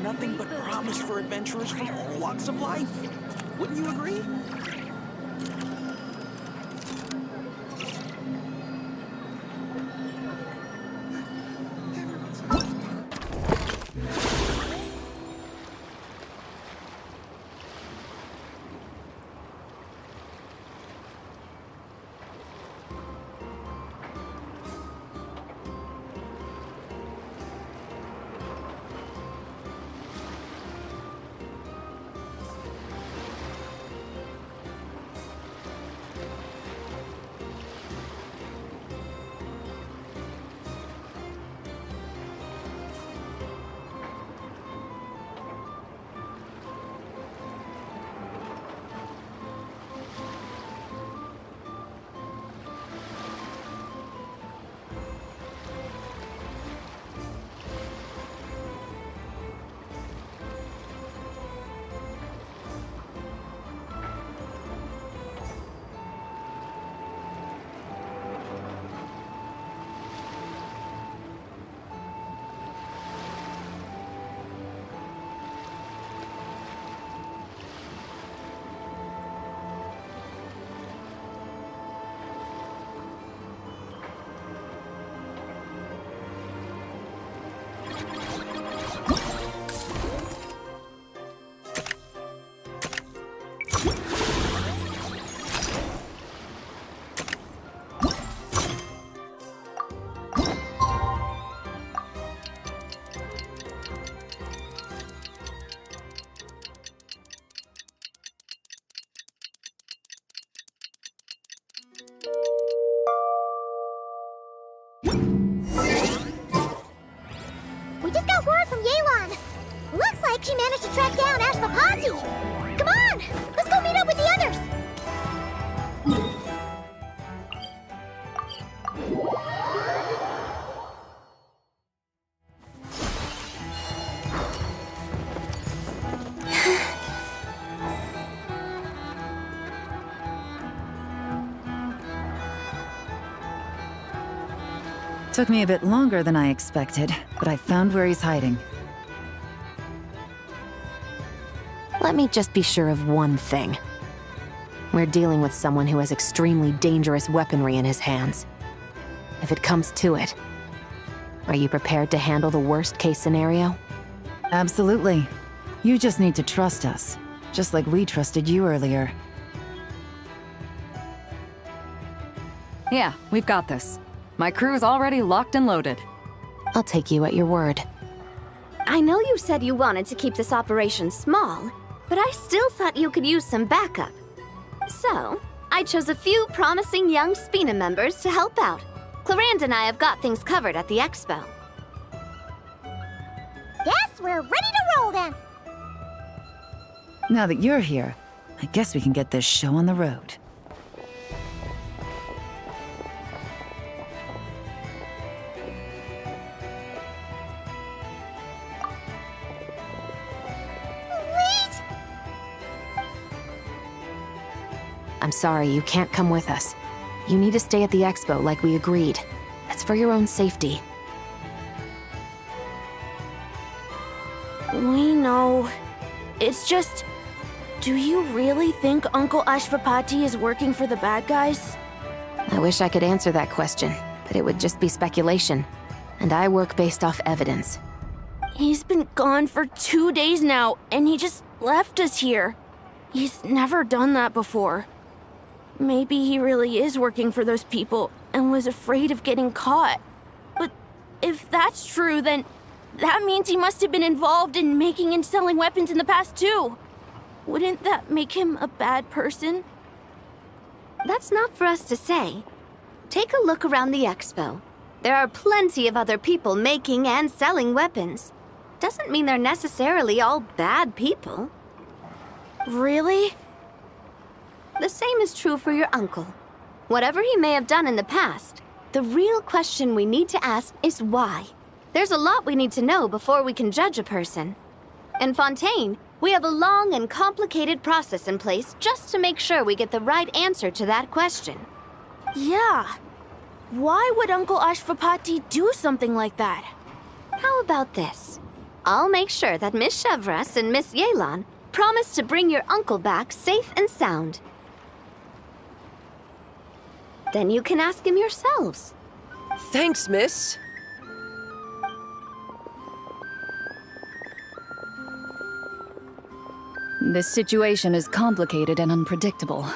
nothing but promise for adventurers from all walks of life. Wouldn't you agree? We just got word from Yelan. Looks like she managed to track down Ashpapati. Come on, let's go meet up with the others. Took me a bit longer than I expected, but I found where he's hiding. Let me just be sure of one thing. We're dealing with someone who has extremely dangerous weaponry in his hands. If it comes to it, are you prepared to handle the worst-case scenario? Absolutely. You just need to trust us, just like we trusted you earlier. Yeah, we've got this. My crew's already locked and loaded. I'll take you at your word. I know you said you wanted to keep this operation small, but I still thought you could use some backup. So, I chose a few promising young Spina members to help out. Clarande and I have got things covered at the expo. Guess we're ready to roll then! Now that you're here, I guess we can get this show on the road. I'm sorry, you can't come with us. You need to stay at the expo like we agreed. It's for your own safety. We know. It's just... Do you really think Uncle Ashvapati is working for the bad guys? I wish I could answer that question, but it would just be speculation. And I work based off evidence. He's been gone for 2 days now, and he just left us here. He's never done that before. Maybe he really is working for those people and was afraid of getting caught. But if that's true, then that means he must have been involved in making and selling weapons in the past too. Wouldn't that make him a bad person? That's not for us to say. Take a look around the expo. There are plenty of other people making and selling weapons. Doesn't mean they're necessarily all bad people. Really? The same is true for your uncle. Whatever he may have done in the past, the real question we need to ask is why. There's a lot we need to know before we can judge a person. In Fontaine, we have a long and complicated process in place just to make sure we get the right answer to that question. Yeah. Why would Uncle Ashvapati do something like that? How about this? I'll make sure that Miss Chevras and Miss Yelan promise to bring your uncle back safe and sound. Then you can ask him yourselves. Thanks, miss. This situation is complicated and unpredictable.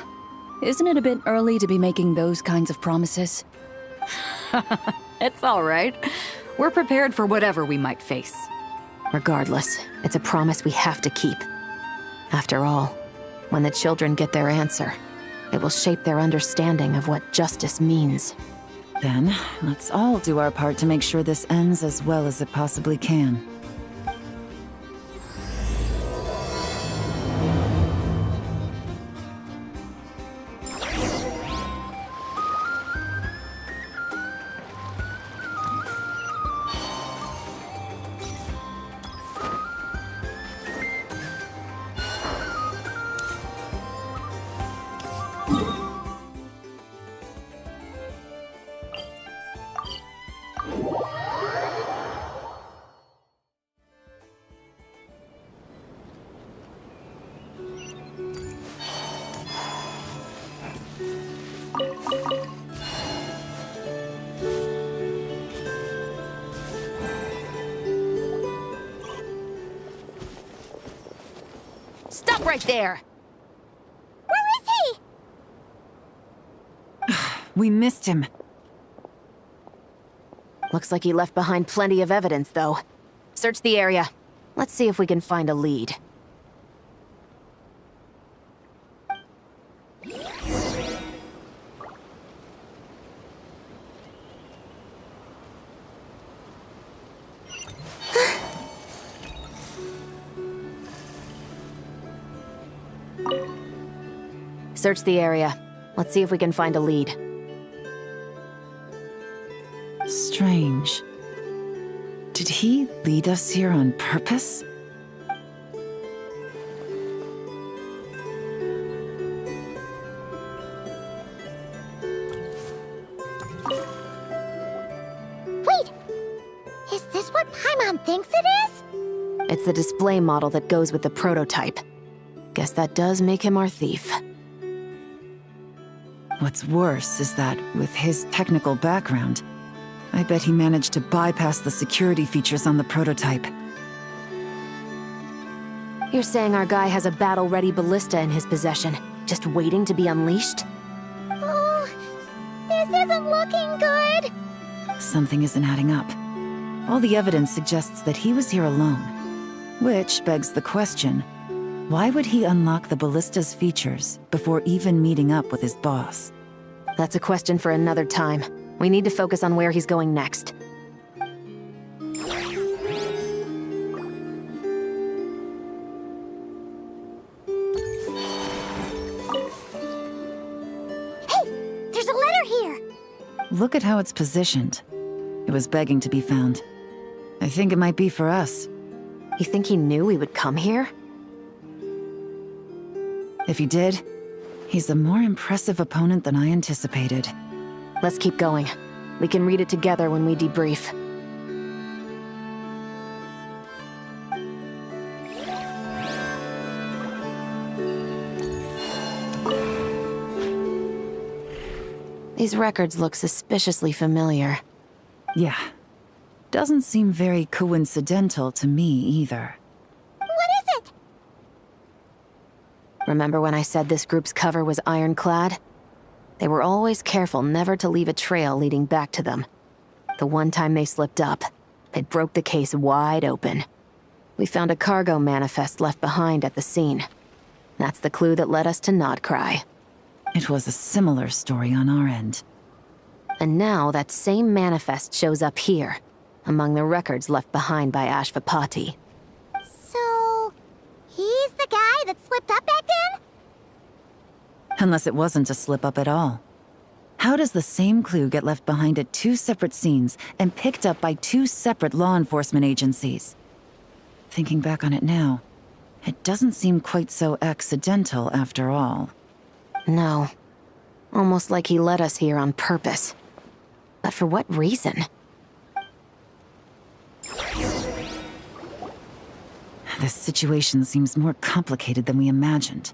Isn't it a bit early to be making those kinds of promises? It's all right. We're prepared for whatever we might face. Regardless, it's a promise we have to keep. After all, when the children get their answer, it will shape their understanding of what justice means. Then, let's all do our part to make sure this ends as well as it possibly can. Stop right there! Where is he? We missed him. Looks like he left behind plenty of evidence, though. Search the area. Let's see if we can find a lead. Search the area. Let's see if we can find a lead. Strange. Did he lead us here on purpose? Wait! Is this what Paimon thinks it is? It's the display model that goes with the prototype. Guess that does make him our thief. What's worse is that, with his technical background, I bet he managed to bypass the security features on the prototype. You're saying our guy has a battle-ready ballista in his possession, just waiting to be unleashed? Oh, this isn't looking good. Something isn't adding up. All the evidence suggests that he was here alone. Which begs the question, why would he unlock the ballista's features before even meeting up with his boss? That's a question for another time. We need to focus on where he's going next. There's a letter here. Look at how it's positioned. It was begging to be found. I think it might be for us. You think he knew we would come here? If he did, he's a more impressive opponent than I anticipated. Let's keep going. We can read it together when we debrief. These records look suspiciously familiar. Yeah. Doesn't seem very coincidental to me either. What is it? Remember when I said this group's cover was ironclad? They were always careful never to leave a trail leading back to them. The one time they slipped up, it broke the case wide open. We found a cargo manifest left behind at the scene. That's the clue that led us to Nodcry. It was a similar story on our end. And now that same manifest shows up here, among the records left behind by Ashvapati. So, he's the guy that slipped up back then? Unless it wasn't a slip-up at all. How does the same clue get left behind at two separate scenes and picked up by two separate law enforcement agencies? Thinking back on it now, it doesn't seem quite so accidental after all. No. Almost like he led us here on purpose. But for what reason? This situation seems more complicated than we imagined.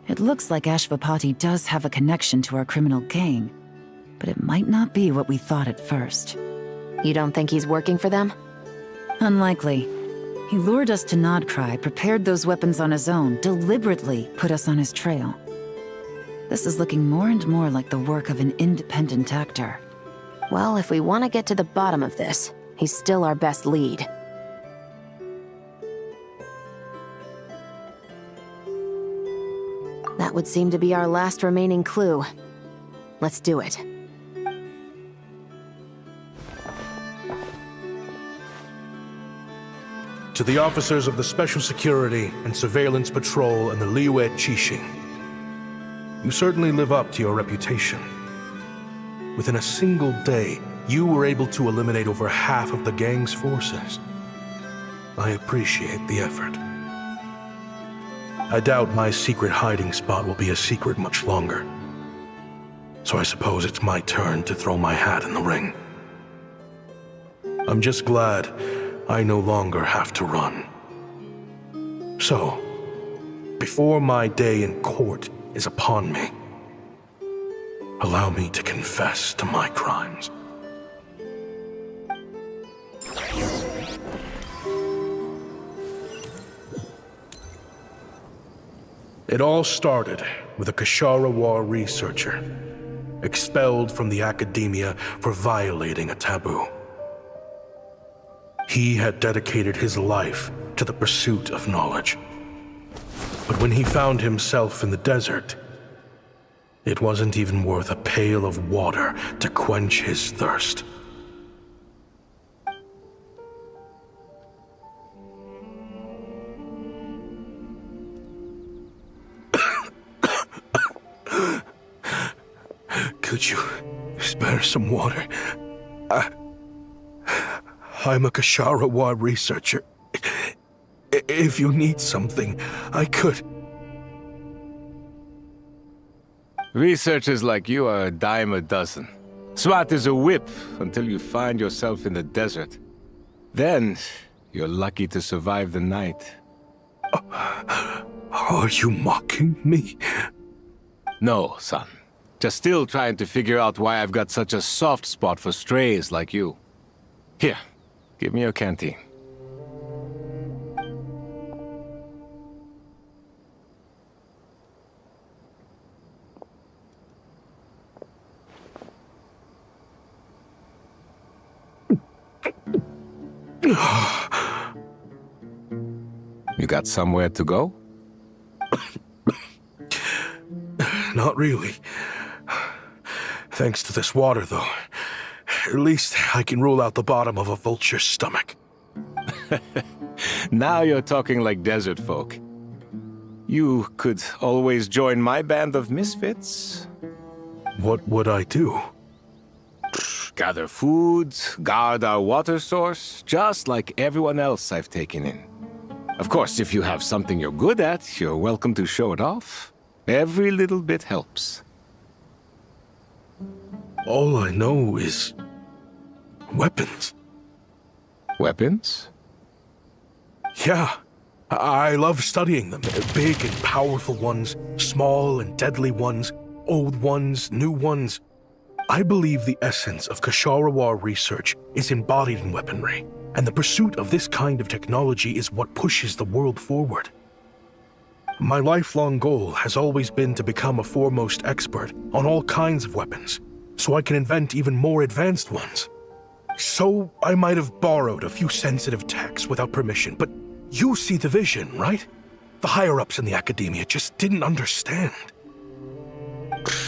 It looks like Ashvapati does have a connection to our criminal gang, but it might not be what we thought at first. You don't think he's working for them? Unlikely. He lured us to Nodcry, prepared those weapons on his own, deliberately put us on his trail. This is looking more and more like the work of an independent actor. Well, if we want to get to the bottom of this, he's still our best lead. That would seem to be our last remaining clue. Let's do it. To the officers of the Special Security and Surveillance Patrol and the Liyue Qixing, you certainly live up to your reputation. Within a single day, you were able to eliminate over half of the gang's forces. I appreciate the effort. I doubt my secret hiding spot will be a secret much longer. So I suppose it's my turn to throw my hat in the ring. I'm just glad I no longer have to run. So, before my day in court is upon me, allow me to confess to my crimes. It all started with a Kashara War researcher, expelled from the academia for violating a taboo. He had dedicated his life to the pursuit of knowledge. But when he found himself in the desert, it wasn't even worth a pail of water to quench his thirst. Could you spare some water? I'm a Kashara War researcher. If you need something, I could. Researchers like you are a dime a dozen. Smart as a whip until you find yourself in the desert. Then, you're lucky to survive the night. Are you mocking me? No, son. Just still trying to figure out why I've got such a soft spot for strays like you. Here, give me your canteen. You got somewhere to go? Not really. Thanks to this water, though. At least I can rule out the bottom of a vulture's stomach. Now you're talking like desert folk. You could always join my band of misfits. What would I do? Gather food, guard our water source, just like everyone else I've taken in. Of course, if you have something you're good at, you're welcome to show it off. Every little bit helps. All I know is weapons. Weapons? Yeah, I love studying them. Big and powerful ones, small and deadly ones, old ones, new ones. I believe the essence of Kashara War research is embodied in weaponry, and the pursuit of this kind of technology is what pushes the world forward. My lifelong goal has always been to become a foremost expert on all kinds of weapons, so I can invent even more advanced ones. So I might have borrowed a few sensitive techs without permission, but you see the vision, right? The higher-ups in the academia just didn't understand.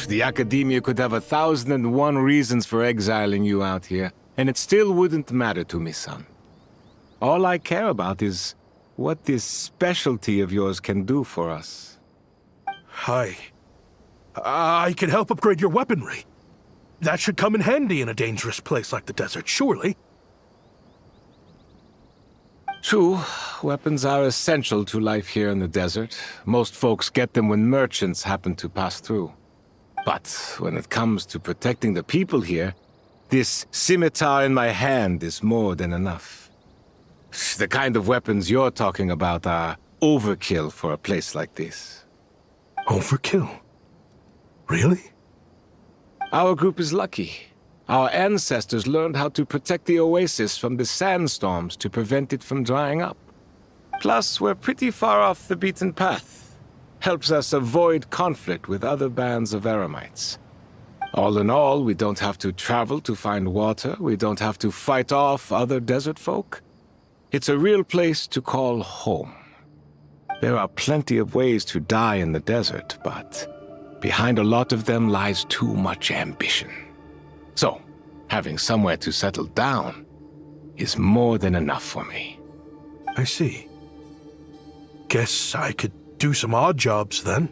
The academia could have 1,001 reasons for exiling you out here, and it still wouldn't matter to me, son. All I care about is what this specialty of yours can do for us. I can help upgrade your weaponry. That should come in handy in a dangerous place like the desert, surely. True, weapons are essential to life here in the desert. Most folks get them when merchants happen to pass through. But when it comes to protecting the people here, this scimitar in my hand is more than enough. The kind of weapons you're talking about are overkill for a place like this. Overkill? Really? Our group is lucky. Our ancestors learned how to protect the oasis from the sandstorms to prevent it from drying up. Plus, we're pretty far off the beaten path. Helps us avoid conflict with other bands of eremites. All in all, we don't have to travel to find water, we don't have to fight off other desert folk. It's a real place to call home. There are plenty of ways to die in the desert, but behind a lot of them lies too much ambition. So, having somewhere to settle down is more than enough for me. I see. Guess I could do some odd jobs then.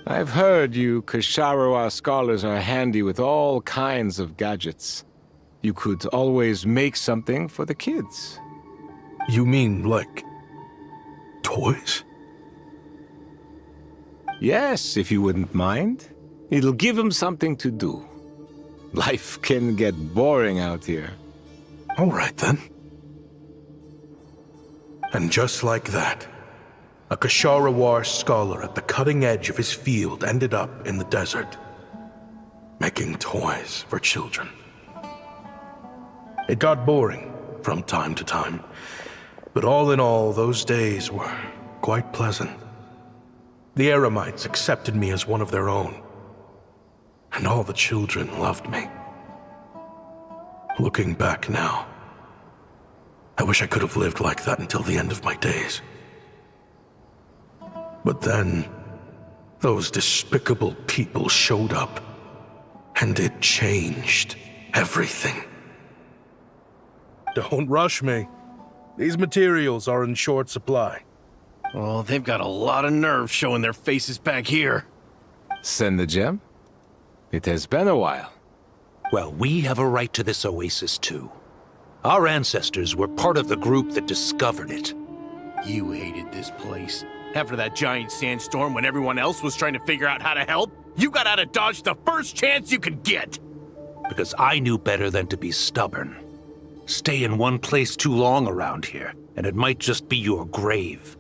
I've heard you Kasharawa scholars are handy with all kinds of gadgets. You could always make something for the kids. You mean, like, toys? Yes, if you wouldn't mind. It'll give them something to do. Life can get boring out here. All right, then. And just like that, a Kasharawar scholar at the cutting edge of his field ended up in the desert, making toys for children. It got boring from time to time, but all in all, those days were quite pleasant. The Eremites accepted me as one of their own, and all the children loved me. Looking back now, I wish I could have lived like that until the end of my days. But then, those despicable people showed up, and it changed everything. Don't rush me. These materials are in short supply. Oh, they've got a lot of nerve showing their faces back here. Send the gem? It has been a while. Well, we have a right to this oasis too. Our ancestors were part of the group that discovered it. You hated this place. After that giant sandstorm when everyone else was trying to figure out how to help, you got out of Dodge the first chance you could get. Because I knew better than to be stubborn. Stay in one place too long around here, and it might just be your grave.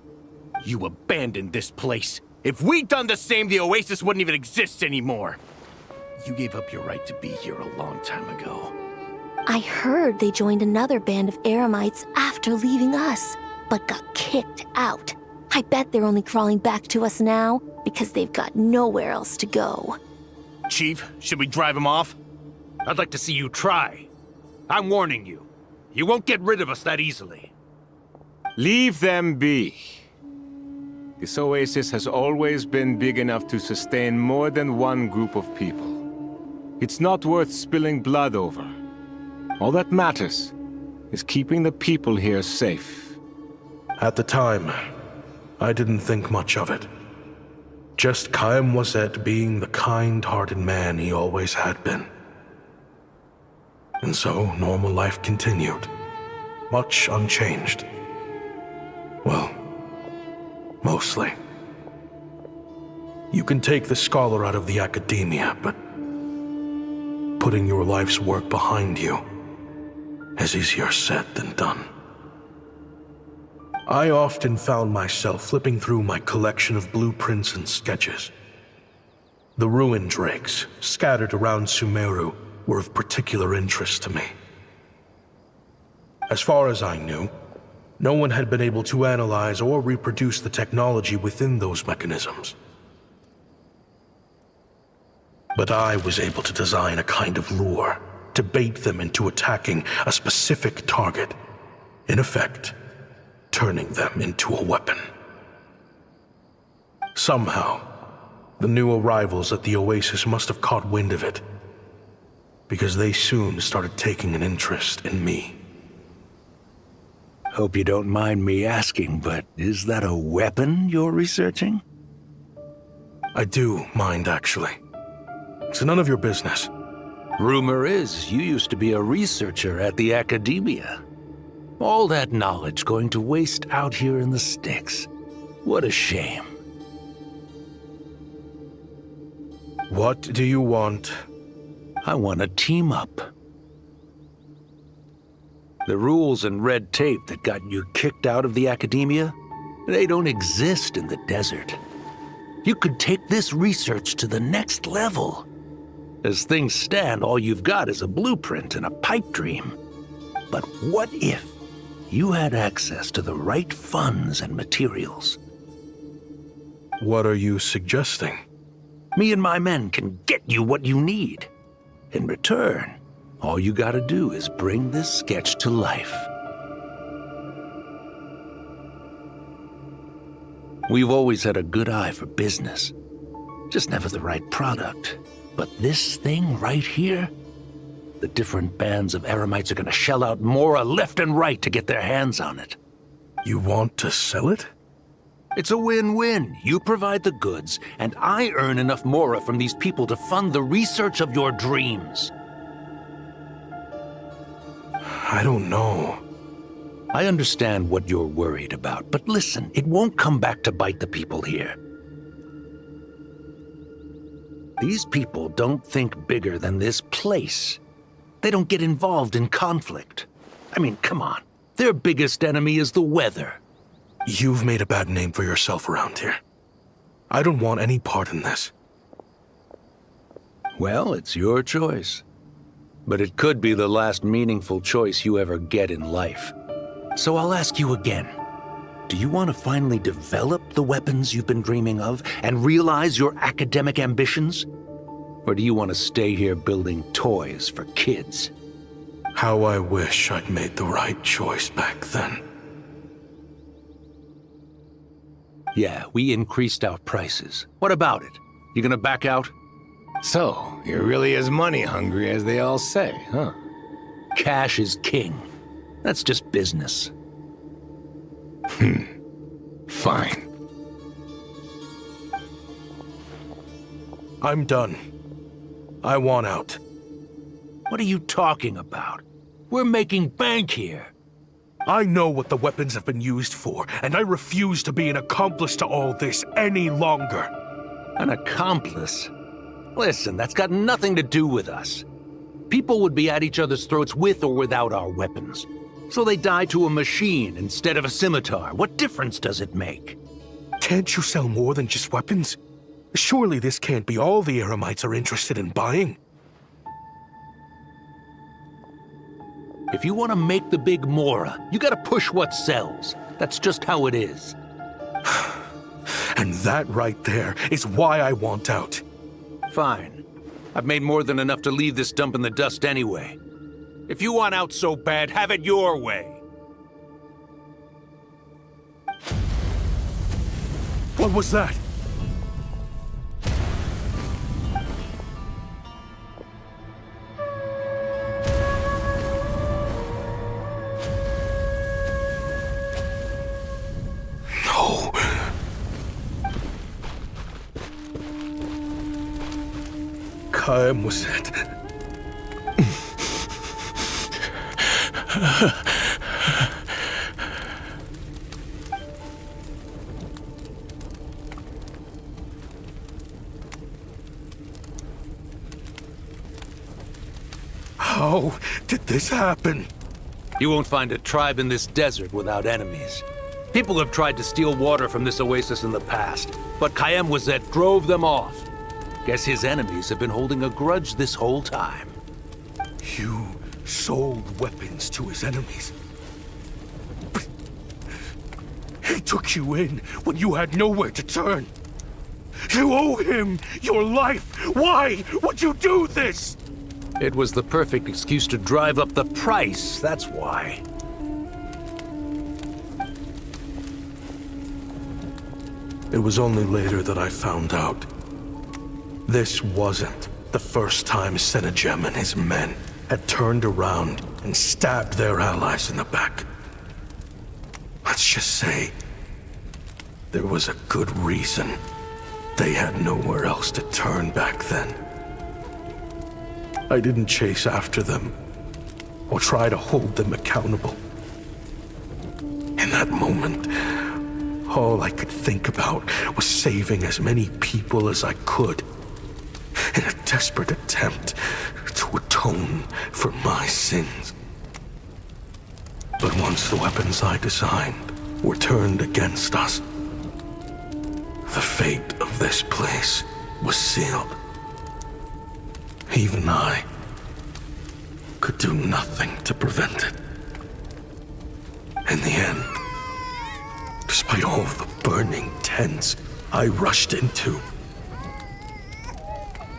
You abandoned this place. If we'd done the same, the oasis wouldn't even exist anymore. You gave up your right to be here a long time ago. I heard they joined another band of Eremites after leaving us, but got kicked out. I bet they're only crawling back to us now because they've got nowhere else to go. Chief, should we drive him off? I'd like to see you try. I'm warning you. You won't get rid of us that easily. Leave them be. This oasis has always been big enough to sustain more than one group of people. It's not worth spilling blood over. All that matters is keeping the people here safe. At the time, I didn't think much of it. Just Chaim Wazet being the kind-hearted man he always had been. And so, normal life continued, much unchanged. Well, mostly. You can take the scholar out of the academia, but putting your life's work behind you is easier said than done. I often found myself flipping through my collection of blueprints and sketches. The ruin drakes scattered around Sumeru were of particular interest to me. As far as I knew, no one had been able to analyze or reproduce the technology within those mechanisms. But I was able to design a kind of lure to bait them into attacking a specific target, in effect, turning them into a weapon. Somehow, the new arrivals at the oasis must have caught wind of it, because they soon started taking an interest in me. Hope you don't mind me asking, but is that a weapon you're researching? I do mind, actually. It's none of your business. Rumor is you used to be a researcher at the academia. All that knowledge going to waste out here in the sticks. What a shame. What do you want? I want to team up. The rules and red tape that got you kicked out of the academia, they don't exist in the desert. You could take this research to the next level. As things stand, all you've got is a blueprint and a pipe dream. But what if you had access to the right funds and materials? What are you suggesting? Me and my men can get you what you need. In return, all you gotta do is bring this sketch to life. We've always had a good eye for business, just never the right product. But this thing right here, the different bands of Eremites are gonna shell out Mora left and right to get their hands on it. You want to sell it? It's a win-win. You provide the goods, and I earn enough Mora from these people to fund the research of your dreams. I don't know. I understand what you're worried about, but listen, it won't come back to bite the people here. These people don't think bigger than this place. They don't get involved in conflict. I mean, come on. Their biggest enemy is the weather. You've made a bad name for yourself around here. I don't want any part in this. Well, it's your choice. But it could be the last meaningful choice you ever get in life. So I'll ask you again. Do you want to finally develop the weapons you've been dreaming of and realize your academic ambitions? Or do you want to stay here building toys for kids? How I wish I'd made the right choice back then. Yeah, we increased our prices. What about it? You gonna back out? So, you're really as money hungry as they all say, huh? Cash is king. That's just business. Fine. I'm done. I want out. What are you talking about? We're making bank here. I know what the weapons have been used for, and I refuse to be an accomplice to all this any longer. An accomplice? Listen, that's got nothing to do with us. People would be at each other's throats with or without our weapons. So they die to a machine instead of a scimitar. What difference does it make? Can't you sell more than just weapons? Surely this can't be all the Eremites are interested in buying. If you want to make the big Mora, you gotta push what sells. That's just how it is. And that right there is why I want out. Fine. I've made more than enough to leave this dump in the dust anyway. If you want out so bad, have it your way. What was that? No. Kaem was it? How did this happen? You won't find a tribe in this desert without enemies. People have tried to steal water from this oasis in the past, but Kaem Wazet drove them off. Guess his enemies have been holding a grudge this whole time. You sold weapons to his enemies. But he took you in when you had nowhere to turn. You owe him your life. Why would you do this? It was the perfect excuse to drive up the price, that's why. It was only later that I found out. This wasn't the first time Senegem and his men had turned around and stabbed their allies in the back. Let's just say there was a good reason they had nowhere else to turn back then. I didn't chase after them or try to hold them accountable. In that moment, all I could think about was saving as many people as I could in a desperate attempt to atone for my sins. But once the weapons I designed were turned against us, the fate of this place was sealed. Even I could do nothing to prevent it. In the end, despite all the burning tents I rushed into,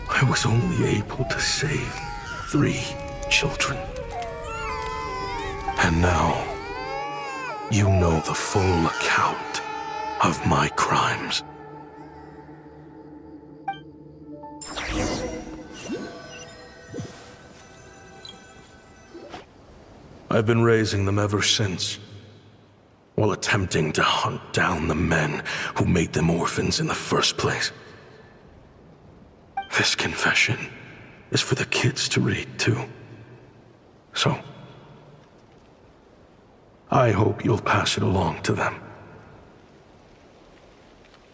I was only able to save 3 children. And now, you know the full account of my crimes. I've been raising them ever since, while attempting to hunt down the men who made them orphans in the first place. This confession is for the kids to read, too. So, I hope you'll pass it along to them.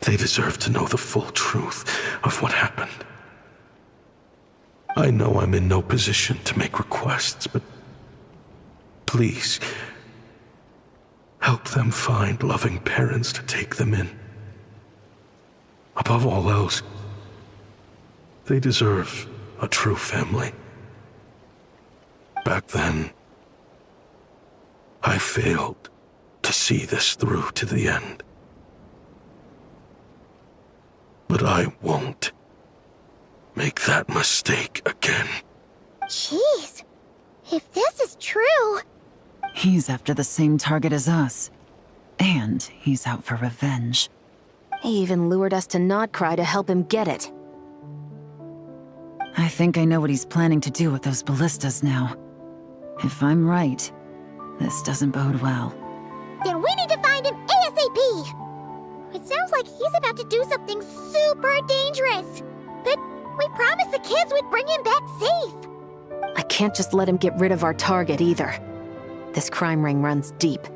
They deserve to know the full truth of what happened. I know I'm in no position to make requests, but please, help them find loving parents to take them in. Above all else, they deserve a true family. Back then, I failed to see this through to the end. But I won't make that mistake again. Jeez, if this is true... He's after the same target as us. And he's out for revenge. He even lured us to Nodcry to help him get it. I think I know what he's planning to do with those ballistas now. If I'm right, this doesn't bode well. Then we need to find him ASAP! It sounds like he's about to do something super dangerous. But we promised the kids we'd bring him back safe. I can't just let him get rid of our target either. This crime ring runs deep.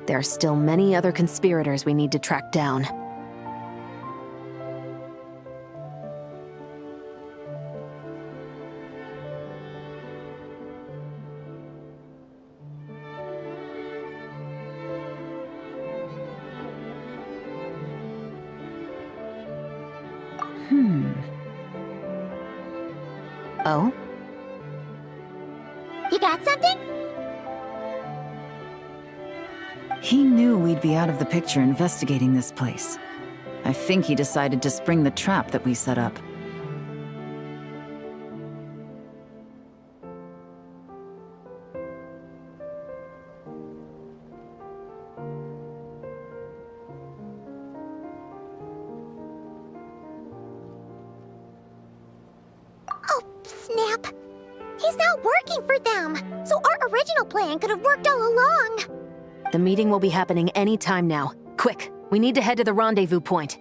There are still many other conspirators we need to track down. Oh? You got something? He knew we'd be out of the picture investigating this place. I think he decided to spring the trap that we set up. Oh, snap. He's not working for them, so our original plan could have worked all along. The meeting will be happening any time now. Quick, we need to head to the rendezvous point.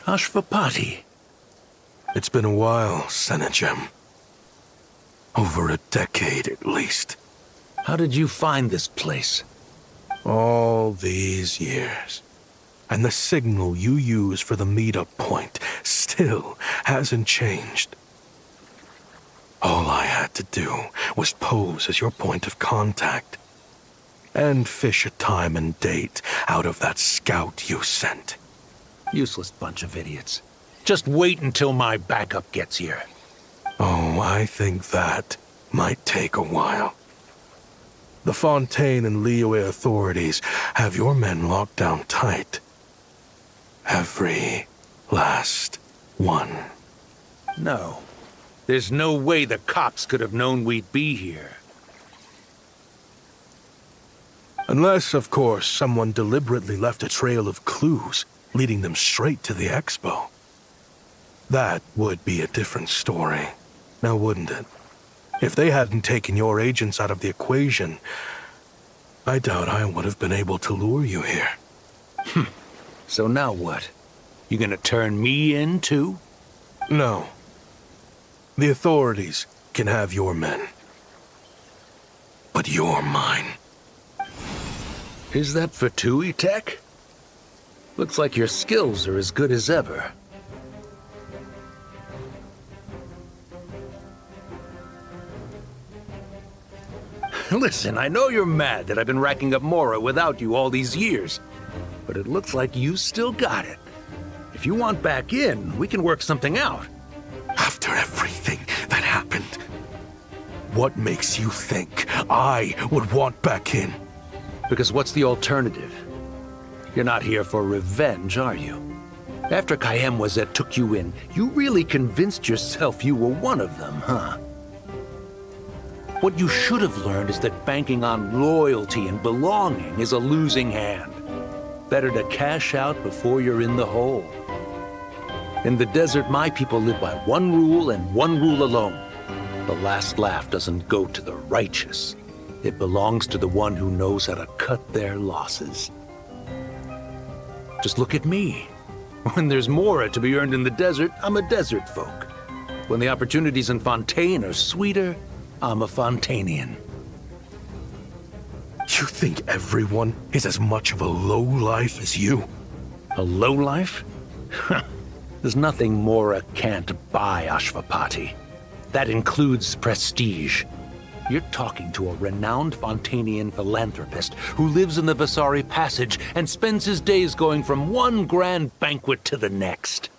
Ashvapati. It's been a while, Senegem. Over a decade at least. How did you find this place? All these years. And the signal you use for the meetup point still hasn't changed. All I had to do was pose as your point of contact. And fish a time and date out of that scout you sent. Useless bunch of idiots. Just wait until my backup gets here. Oh, I think that might take a while. The Fontaine and Liyue authorities have your men locked down tight. Every last one. No. There's no way the cops could have known we'd be here. Unless, of course, someone deliberately left a trail of clues, leading them straight to the expo. That would be a different story, now wouldn't it? If they hadn't taken your agents out of the equation, I doubt I would have been able to lure you here. So now what? You gonna turn me in, too? No. The authorities can have your men. but you're mine. Is that Fatui tech? Looks like your skills are as good as ever. Listen, I know you're mad that I've been racking up Mora without you all these years, but it looks like you still got it. If you want back in, we can work something out. After everything that happened, what makes you think I would want back in? Because what's the alternative? You're not here for revenge, are you? After Kayemwazet took you in, you really convinced yourself you were one of them, huh? What you should have learned is that banking on loyalty and belonging is a losing hand. Better to cash out before you're in the hole. In the desert, my people live by one rule and one rule alone. The last laugh doesn't go to the righteous. It belongs to the one who knows how to cut their losses. Just look at me. When there's Mora to be earned in the desert, I'm a desert folk. When the opportunities in Fontaine are sweeter, I'm a Fontanian. You think everyone is as much of a lowlife as you? A lowlife? There's nothing Mora can't buy, Ashvapati. That includes prestige. You're talking to a renowned Fontanian philanthropist who lives in the Vasari Passage and spends his days going from one grand banquet to the next.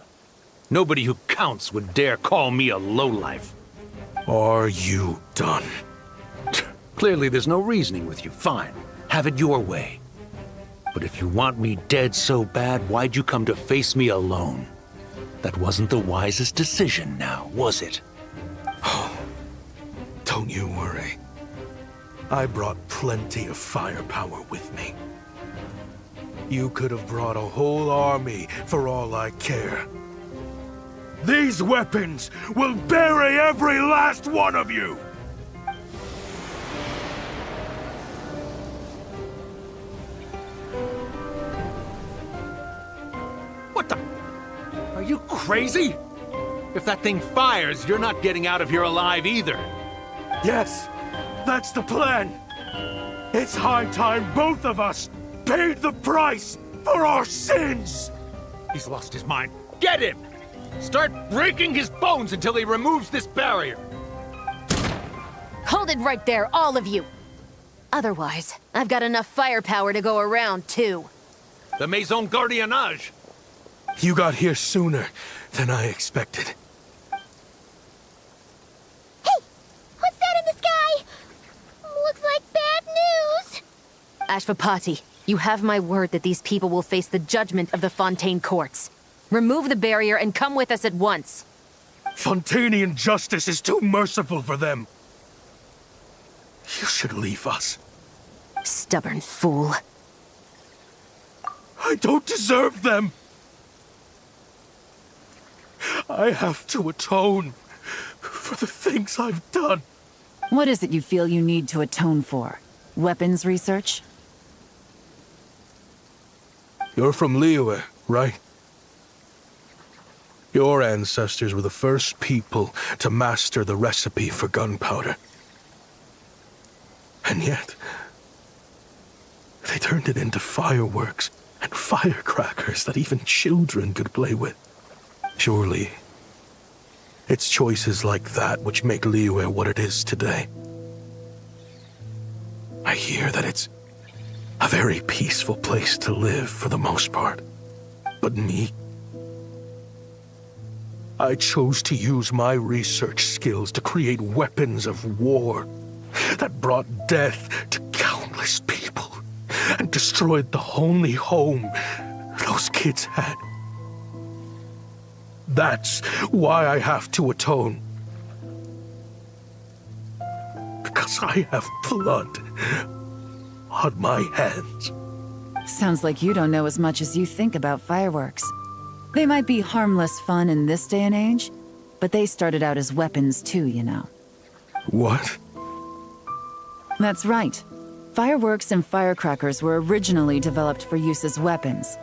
Nobody who counts would dare call me a lowlife. Are you done? Clearly there's no reasoning with you. Fine. Have it your way. But if you want me dead so bad, why'd you come to face me alone? That wasn't the wisest decision now, was it? Don't you worry. I brought plenty of firepower with me. You could have brought a whole army for all I care. These weapons will bury every last one of you! What the? Are you crazy? If that thing fires, you're not getting out of here alive either. Yes, that's the plan. It's high time both of us paid the price for our sins! He's lost his mind. Get him! Start breaking his bones until he removes this barrier. Hold it right there, all of you! Otherwise, I've got enough firepower to go around, too. The Maison Gardiennage. You got here sooner than I expected. Hey! What's that in the sky? Looks like bad news! Ashvapati, you have my word that these people will face the judgment of the Fontaine courts. Remove the barrier and come with us at once. Fontanian justice is too merciful for them. You should leave us. Stubborn fool. I don't deserve them. I have to atone for the things I've done. What is it you feel you need to atone for? Weapons research? You're from Liyue, right? Your ancestors were the first people to master the recipe for gunpowder. And yet, they turned it into fireworks and firecrackers that even children could play with. Surely, it's choices like that which make Liyue what it is today. I hear that it's a very peaceful place to live for the most part. But me, I chose to use my research skills to create weapons of war that brought death to countless people and destroyed the only home those kids had. That's why I have to atone. Because I have blood on my hands. Sounds like you don't know as much as you think about fireworks. They might be harmless fun in this day and age, but they started out as weapons too, you know. What? That's right. Fireworks and firecrackers were originally developed for use as weapons.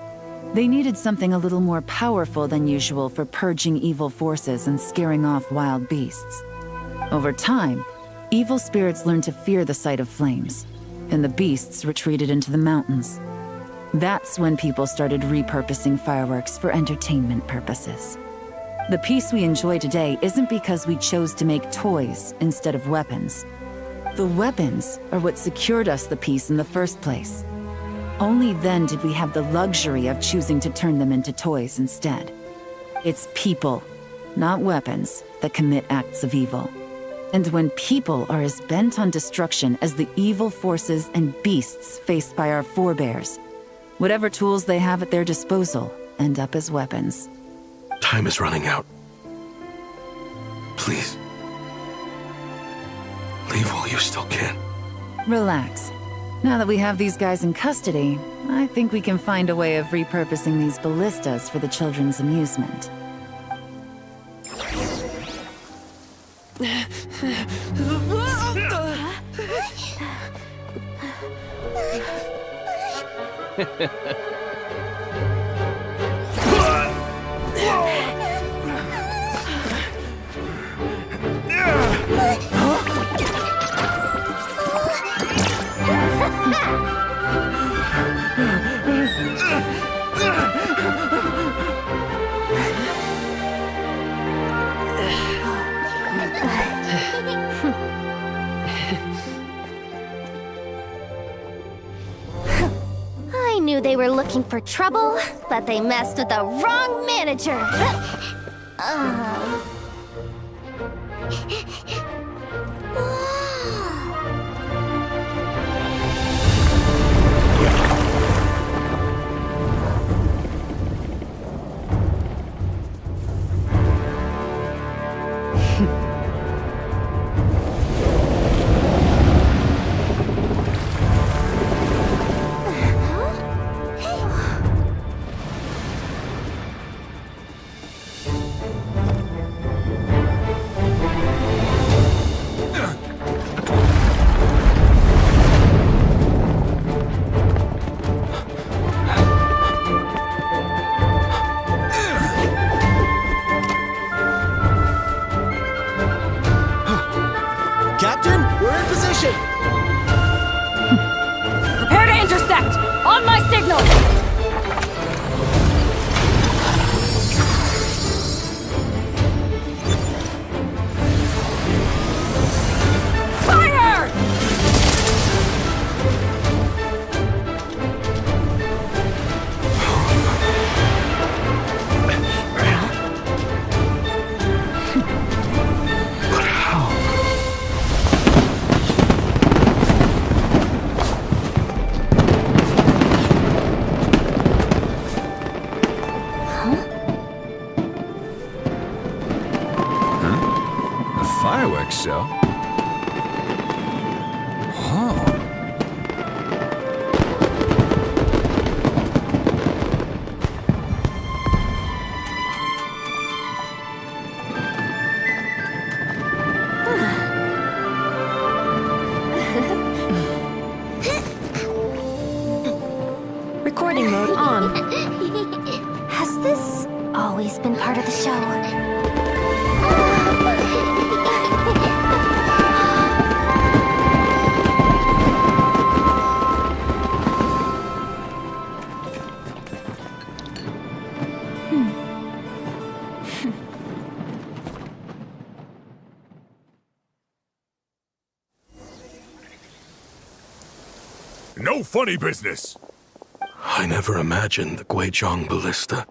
They needed something a little more powerful than usual for purging evil forces and scaring off wild beasts. Over time, evil spirits learned to fear the sight of flames, and the beasts retreated into the mountains. That's when people started repurposing fireworks for entertainment purposes. The peace we enjoy today isn't because we chose to make toys instead of weapons. The weapons are what secured us the peace in the first place. Only then did we have the luxury of choosing to turn them into toys instead. It's people, not weapons, that commit acts of evil. And when people are as bent on destruction as the evil forces and beasts faced by our forebears, whatever tools they have at their disposal end up as weapons. Time is running out. Please. Leave while you still can. Relax. Now that we have these guys in custody, I think we can find a way of repurposing these ballistas for the children's amusement. I knew they were looking for trouble, but they messed with the wrong manager. Captain, we're in position! Prepare to intercept! On my signal! Fire! But how? A fireworks show? Oh. Recording mode on. Has this always been part of the show? No funny business! I never imagined the Guizhong ballista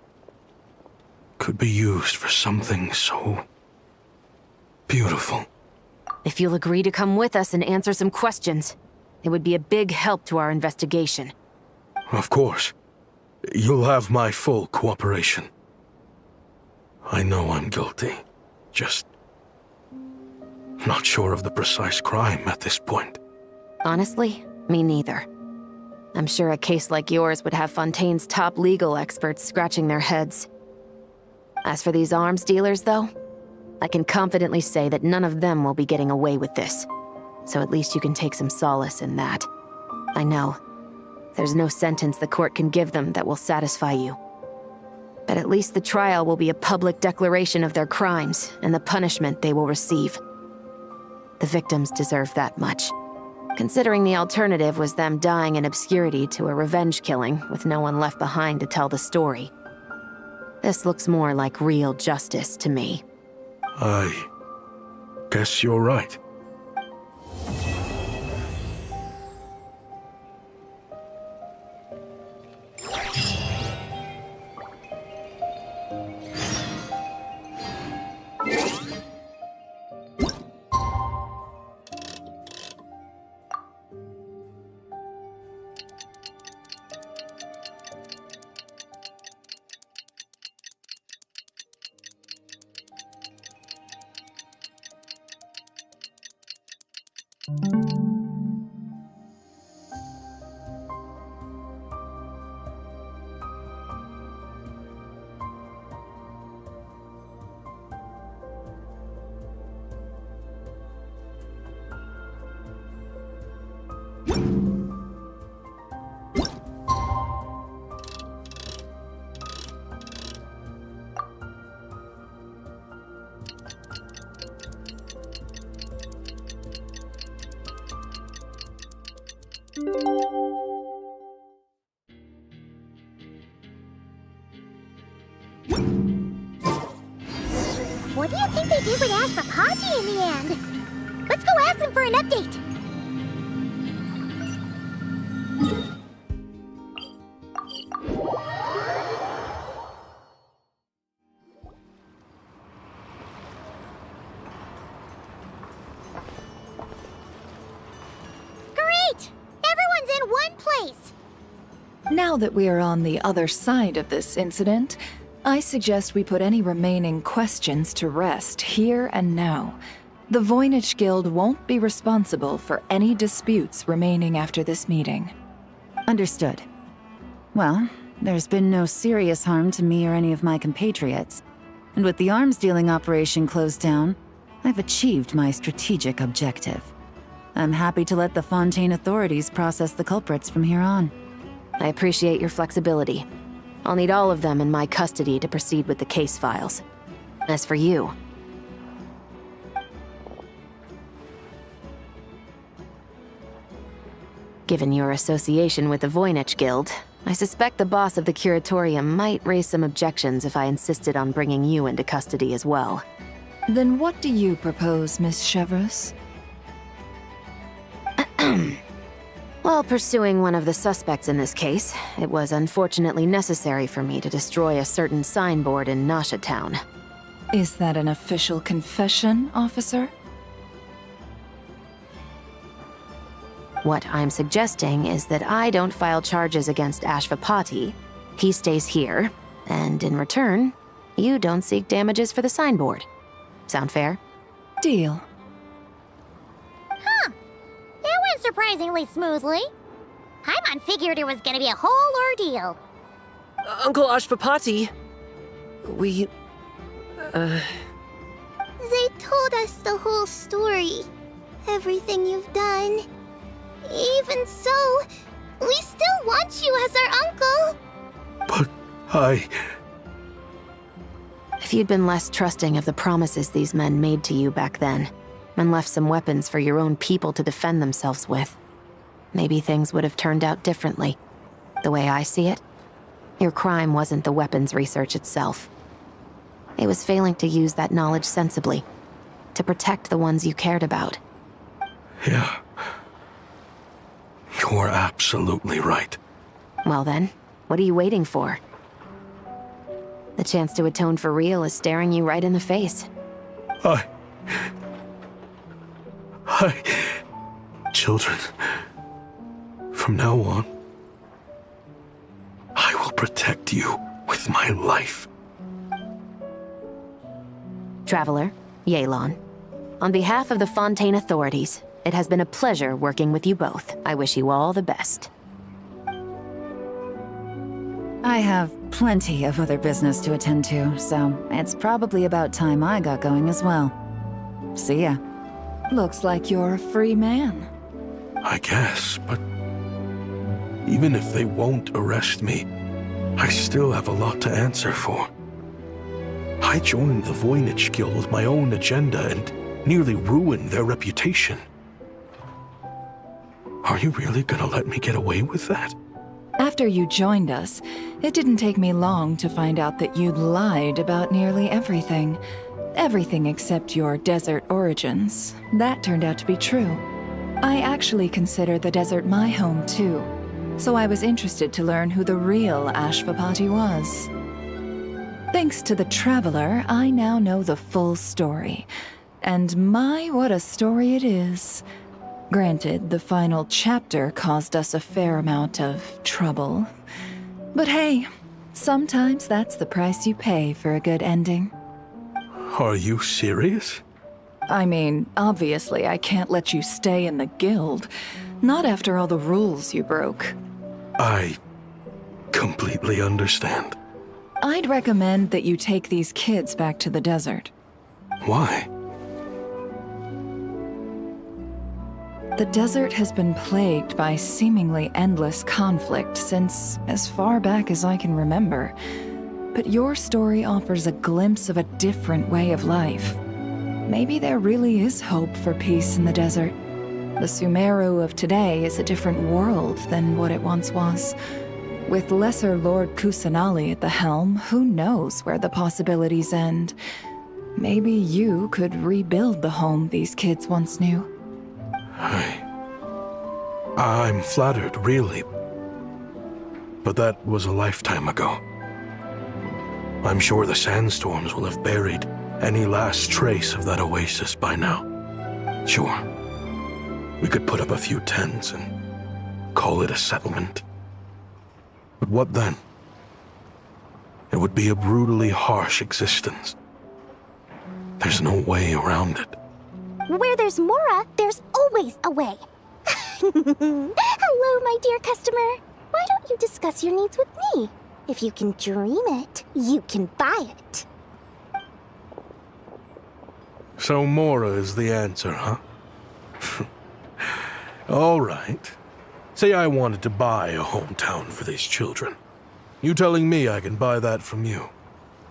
could be used for something so beautiful. If you'll agree to come with us and answer some questions, it would be a big help to our investigation. Of course. You'll have my full cooperation. I know I'm guilty. Just not sure of the precise crime at this point. Honestly, me neither. I'm sure a case like yours would have Fontaine's top legal experts scratching their heads. As for these arms dealers, though, I can confidently say that none of them will be getting away with this. So at least you can take some solace in that. I know. There's no sentence the court can give them that will satisfy you. But at least the trial will be a public declaration of their crimes and the punishment they will receive. The victims deserve that much. Considering the alternative was them dying in obscurity to a revenge killing with no one left behind to tell the story. This looks more like real justice to me. I guess you're right. What do you think they did with Ashvapati in the end? Let's go ask them for an update. Great! Everyone's in one place! Now that we are on the other side of this incident, I suggest we put any remaining questions to rest here and now. The Voynich Guild won't be responsible for any disputes remaining after this meeting. Understood. Well, there's been no serious harm to me or any of my compatriots. And with the arms dealing operation closed down, I've achieved my strategic objective. I'm happy to let the Fontaine authorities process the culprits from here on. I appreciate your flexibility. I'll need all of them in my custody to proceed with the case files. As for you... Given your association with the Voynich Guild, I suspect the boss of the Curatorium might raise some objections if I insisted on bringing you into custody as well. Then what do you propose, Miss Chevreuse? While pursuing one of the suspects in this case, it was unfortunately necessary for me to destroy a certain signboard in Nasha Town. Is that an official confession, officer? What I'm suggesting is that I don't file charges against Ashvapati, he stays here, and in return, you don't seek damages for the signboard. Sound fair? Deal. Huh. That went surprisingly smoothly. Paimon figured it was gonna be a whole ordeal. Uncle Ashvapati, we... They told us the whole story. Everything you've done. Even so, we still want you as our uncle. But I... If you'd been less trusting of the promises these men made to you back then, and left some weapons for your own people to defend themselves with, maybe things would have turned out differently. The way I see it, your crime wasn't the weapons research itself. It was failing to use that knowledge sensibly, to protect the ones you cared about. Yeah. You're absolutely right. Well then, what are you waiting for? The chance to atone for real is staring you right in the face. Children, from now on, I will protect you with my life. Traveler, Yelan, on behalf of the Fontaine authorities, it has been a pleasure working with you both. I wish you all the best. I have plenty of other business to attend to, so it's probably about time I got going as well. See ya. Looks like you're a free man. I guess, but even if they won't arrest me, I still have a lot to answer for. I joined the Voynich Guild with my own agenda, and nearly ruined their reputation. Are you really gonna let me get away with that? After you joined us, it didn't take me long to find out that you'd lied about nearly everything. Everything except your desert origins. That turned out to be true. I actually consider the desert my home too, so I was interested to learn who the real Ashvapati was. Thanks to the Traveler, I now know the full story. And my, what a story it is. Granted, the final chapter caused us a fair amount of trouble. But hey, sometimes that's the price you pay for a good ending. Are you serious? I mean, obviously I can't let you stay in the guild. Not after all the rules you broke. I completely understand. I'd recommend that you take these kids back to the desert. Why? The desert has been plagued by seemingly endless conflict since as far back as I can remember. But your story offers a glimpse of a different way of life. Maybe there really is hope for peace in the desert. The Sumeru of today is a different world than what it once was. With Lesser Lord Kusanali at the helm, who knows where the possibilities end? Maybe you could rebuild the home these kids once knew. I'm flattered, really. But that was a lifetime ago. I'm sure the sandstorms will have buried any last trace of that oasis by now. Sure, we could put up a few tents and call it a settlement. But what then? It would be a brutally harsh existence. There's no way around it. Where there's Mora, there's always a way. Hello, my dear customer. Why don't you discuss your needs with me? If you can dream it, you can buy it. So Mora is the answer, huh? All right. Say I wanted to buy a hometown for these children. You telling me I can buy that from you?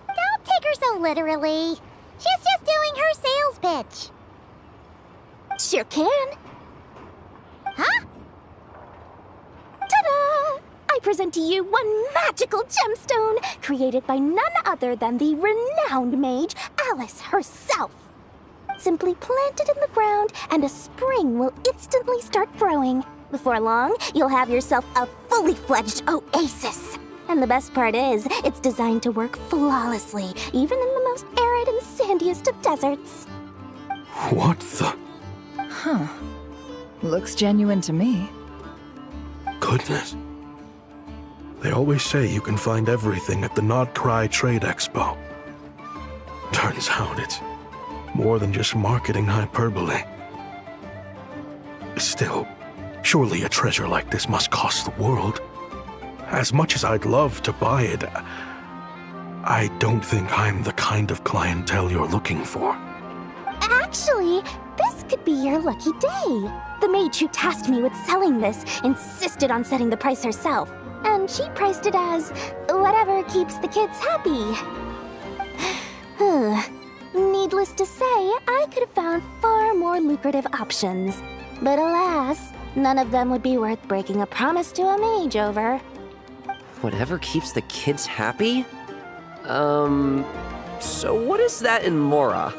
Don't take her so literally. She's just doing her sales pitch. Sure can. Huh? Ta-da! I present to you one magical gemstone created by none other than the renowned mage Alice herself. Simply plant it in the ground and a spring will instantly start growing. Before long, you'll have yourself a fully fledged oasis. And the best part is, it's designed to work flawlessly, even in the most arid and sandiest of deserts. What the? Huh. Looks genuine to me. Goodness. They always say you can find everything at the Not Cry Trade Expo. Turns out it's more than just marketing hyperbole. Still, surely a treasure like this must cost the world. As much as I'd love to buy it, I don't think I'm the kind of clientele you're looking for. Actually, this could be your lucky day. The mage who tasked me with selling this insisted on setting the price herself, and she priced it as whatever keeps the kids happy. Needless to say, I could have found far more lucrative options. But alas, none of them would be worth breaking a promise to a mage over. Whatever keeps the kids happy? So what is that in Mora?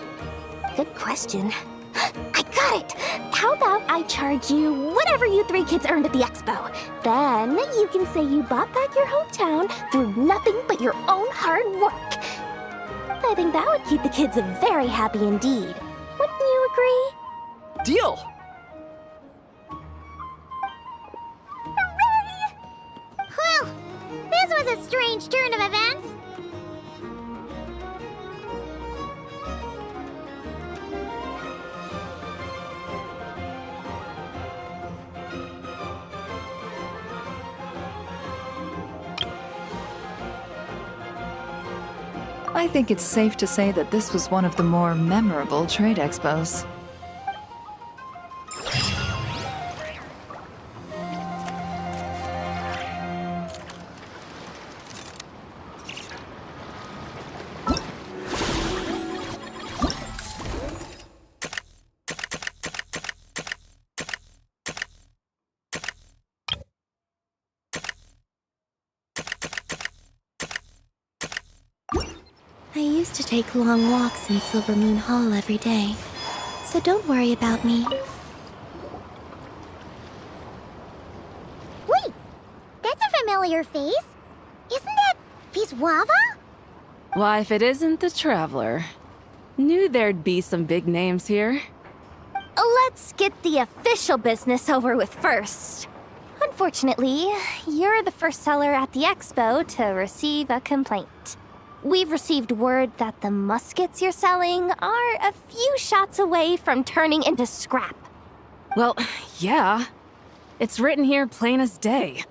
Good question. I got it! How about I charge you whatever you three kids earned at the expo? Then you can say you bought back your hometown through nothing but your own hard work. I think that would keep the kids very happy indeed. Wouldn't you agree? Deal! Hooray! Well, this was a strange turn of events. I think it's safe to say that this was one of the more memorable trade expos. I used to take long walks in Silver Moon Hall every day, so don't worry about me. Wait! That's a familiar face. Isn't that Viswava? Why, if it isn't the Traveler. Knew there'd be some big names here. Let's get the official business over with first. Unfortunately, you're the first seller at the expo to receive a complaint. We've received word that the muskets you're selling are a few shots away from turning into scrap. Well, yeah. It's written here plain as day.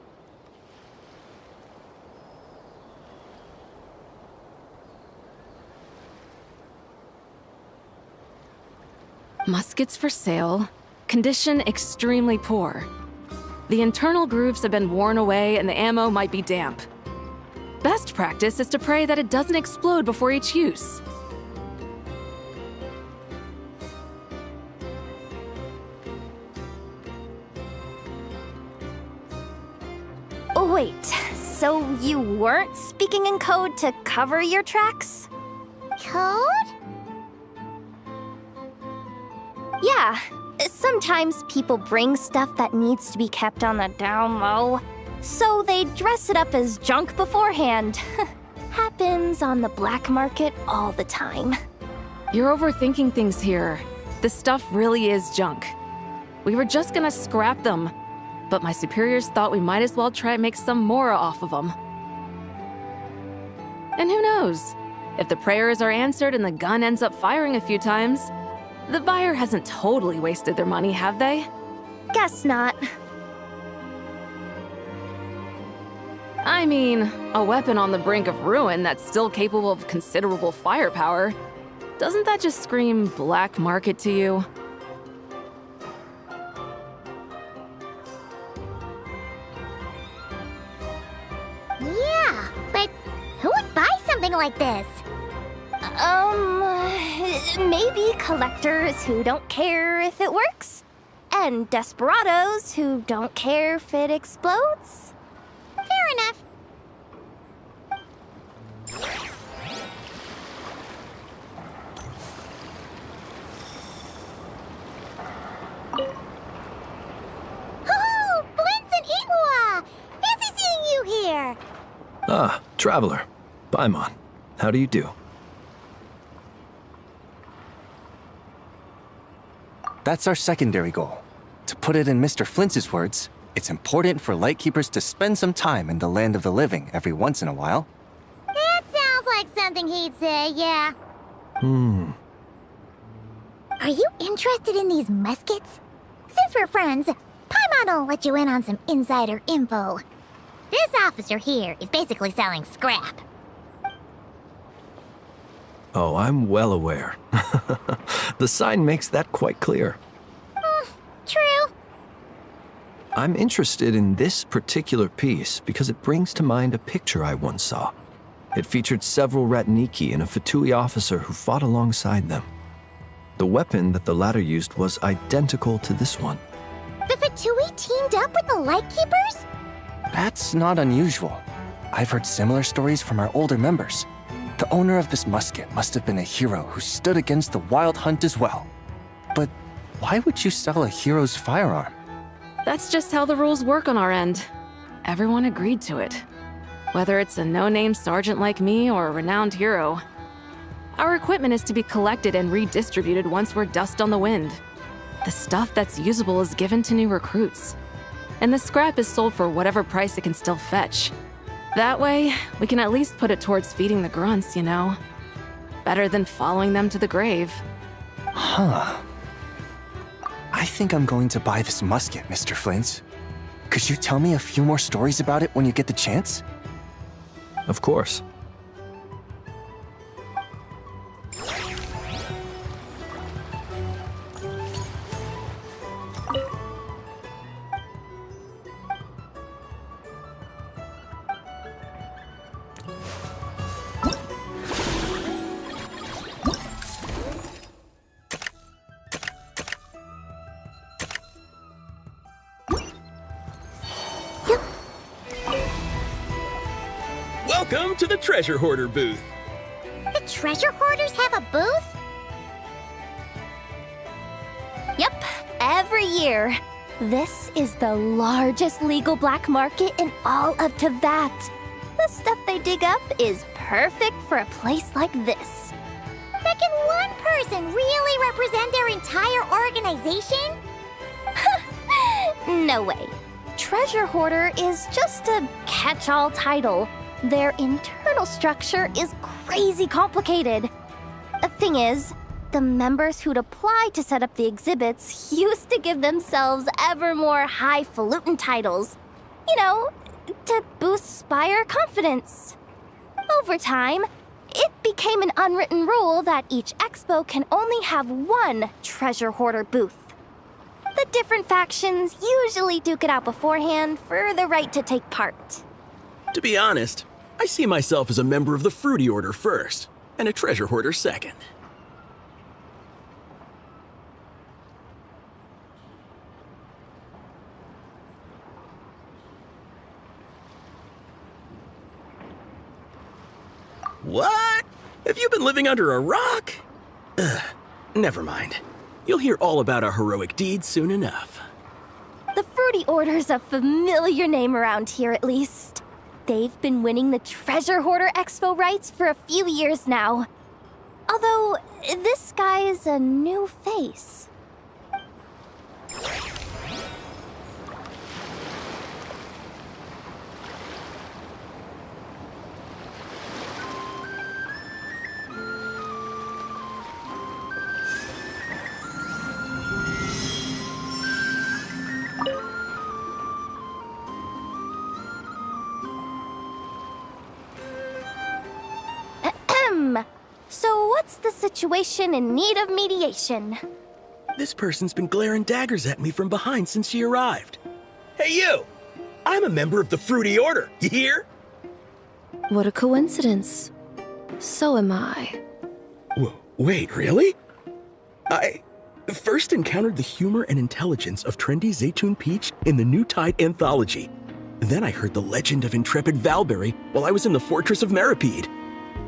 Muskets for sale. Condition extremely poor. The internal grooves have been worn away and the ammo might be damp. Best practice is to pray that it doesn't explode before each use. Wait, so you weren't speaking in code to cover your tracks? Code? Yeah. Sometimes people bring stuff that needs to be kept on the down low, so they dress it up as junk beforehand. Happens on the black market all the time. You're overthinking things here. This stuff really is junk. We were just gonna scrap them, but my superiors thought we might as well try and make some more off of them. And who knows? If the prayers are answered and the gun ends up firing a few times, the buyer hasn't totally wasted their money, have they? Guess not. I mean, a weapon on the brink of ruin that's still capable of considerable firepower. Doesn't that just scream black market to you? Yeah, but who would buy something like this? Maybe collectors who don't care if it works, and desperados who don't care if it explodes. Fair enough. Oh, Blintz and Igua! Fancy seeing you here! Ah, Traveler. Paimon. How do you do? That's our secondary goal. To put it in Mr. Flintz's words, it's important for Lightkeepers to spend some time in the land of the living every once in a while. That sounds like something he'd say, yeah. Are you interested in these muskets? Since we're friends, Paimon will let you in on some insider info. This officer here is basically selling scrap. Oh, I'm well aware. The sign makes that quite clear. True. I'm interested in this particular piece because it brings to mind a picture I once saw. It featured several Ratniki and a Fatui officer who fought alongside them. The weapon that the latter used was identical to this one. The Fatui teamed up with the Lightkeepers? That's not unusual. I've heard similar stories from our older members. The owner of this musket must have been a hero who stood against the Wild Hunt as well. But why would you sell a hero's firearm? That's just how the rules work on our end. Everyone agreed to it. Whether it's a no-name sergeant like me or a renowned hero. Our equipment is to be collected and redistributed once we're dust on the wind. The stuff that's usable is given to new recruits. And the scrap is sold for whatever price it can still fetch. That way, we can at least put it towards feeding the grunts, you know? Better than following them to the grave. Huh. I think I'm going to buy this musket, Mr. Flintz. Could you tell me a few more stories about it when you get the chance? Of course. Welcome to the Treasure Hoarder booth. The treasure hoarders have a booth? Yep, every year. This is the largest legal black market in all of Teyvat. The stuff they dig up is perfect for a place like this. But can one person really represent their entire organization? No way. Treasure hoarder is just a catch-all title. Their internal structure is crazy complicated. The thing is, the members who'd apply to set up the exhibits used to give themselves ever more highfalutin titles. You know, to boost-spire confidence. Over time, it became an unwritten rule that each expo can only have one treasure hoarder booth. The different factions usually duke it out beforehand for the right to take part. To be honest, I see myself as a member of the Fruity Order first, and a treasure hoarder second. What? Have you been living under a rock? Ugh, never mind. You'll hear all about our heroic deeds soon enough. The Fruity Order's a familiar name around here, at least. They've been winning the Treasure Hoarder Expo rights for a few years now. Although, this guy's a new face. So what's the situation in need of mediation? This person's been glaring daggers at me from behind since she arrived. Hey you! I'm a member of the Fruity Order, you hear? What a coincidence. So am I. Wait, really? I first encountered the humor and intelligence of trendy Zaytun Peach in the New Tide anthology. Then I heard the legend of intrepid Valberry while I was in the Fortress of Meripede.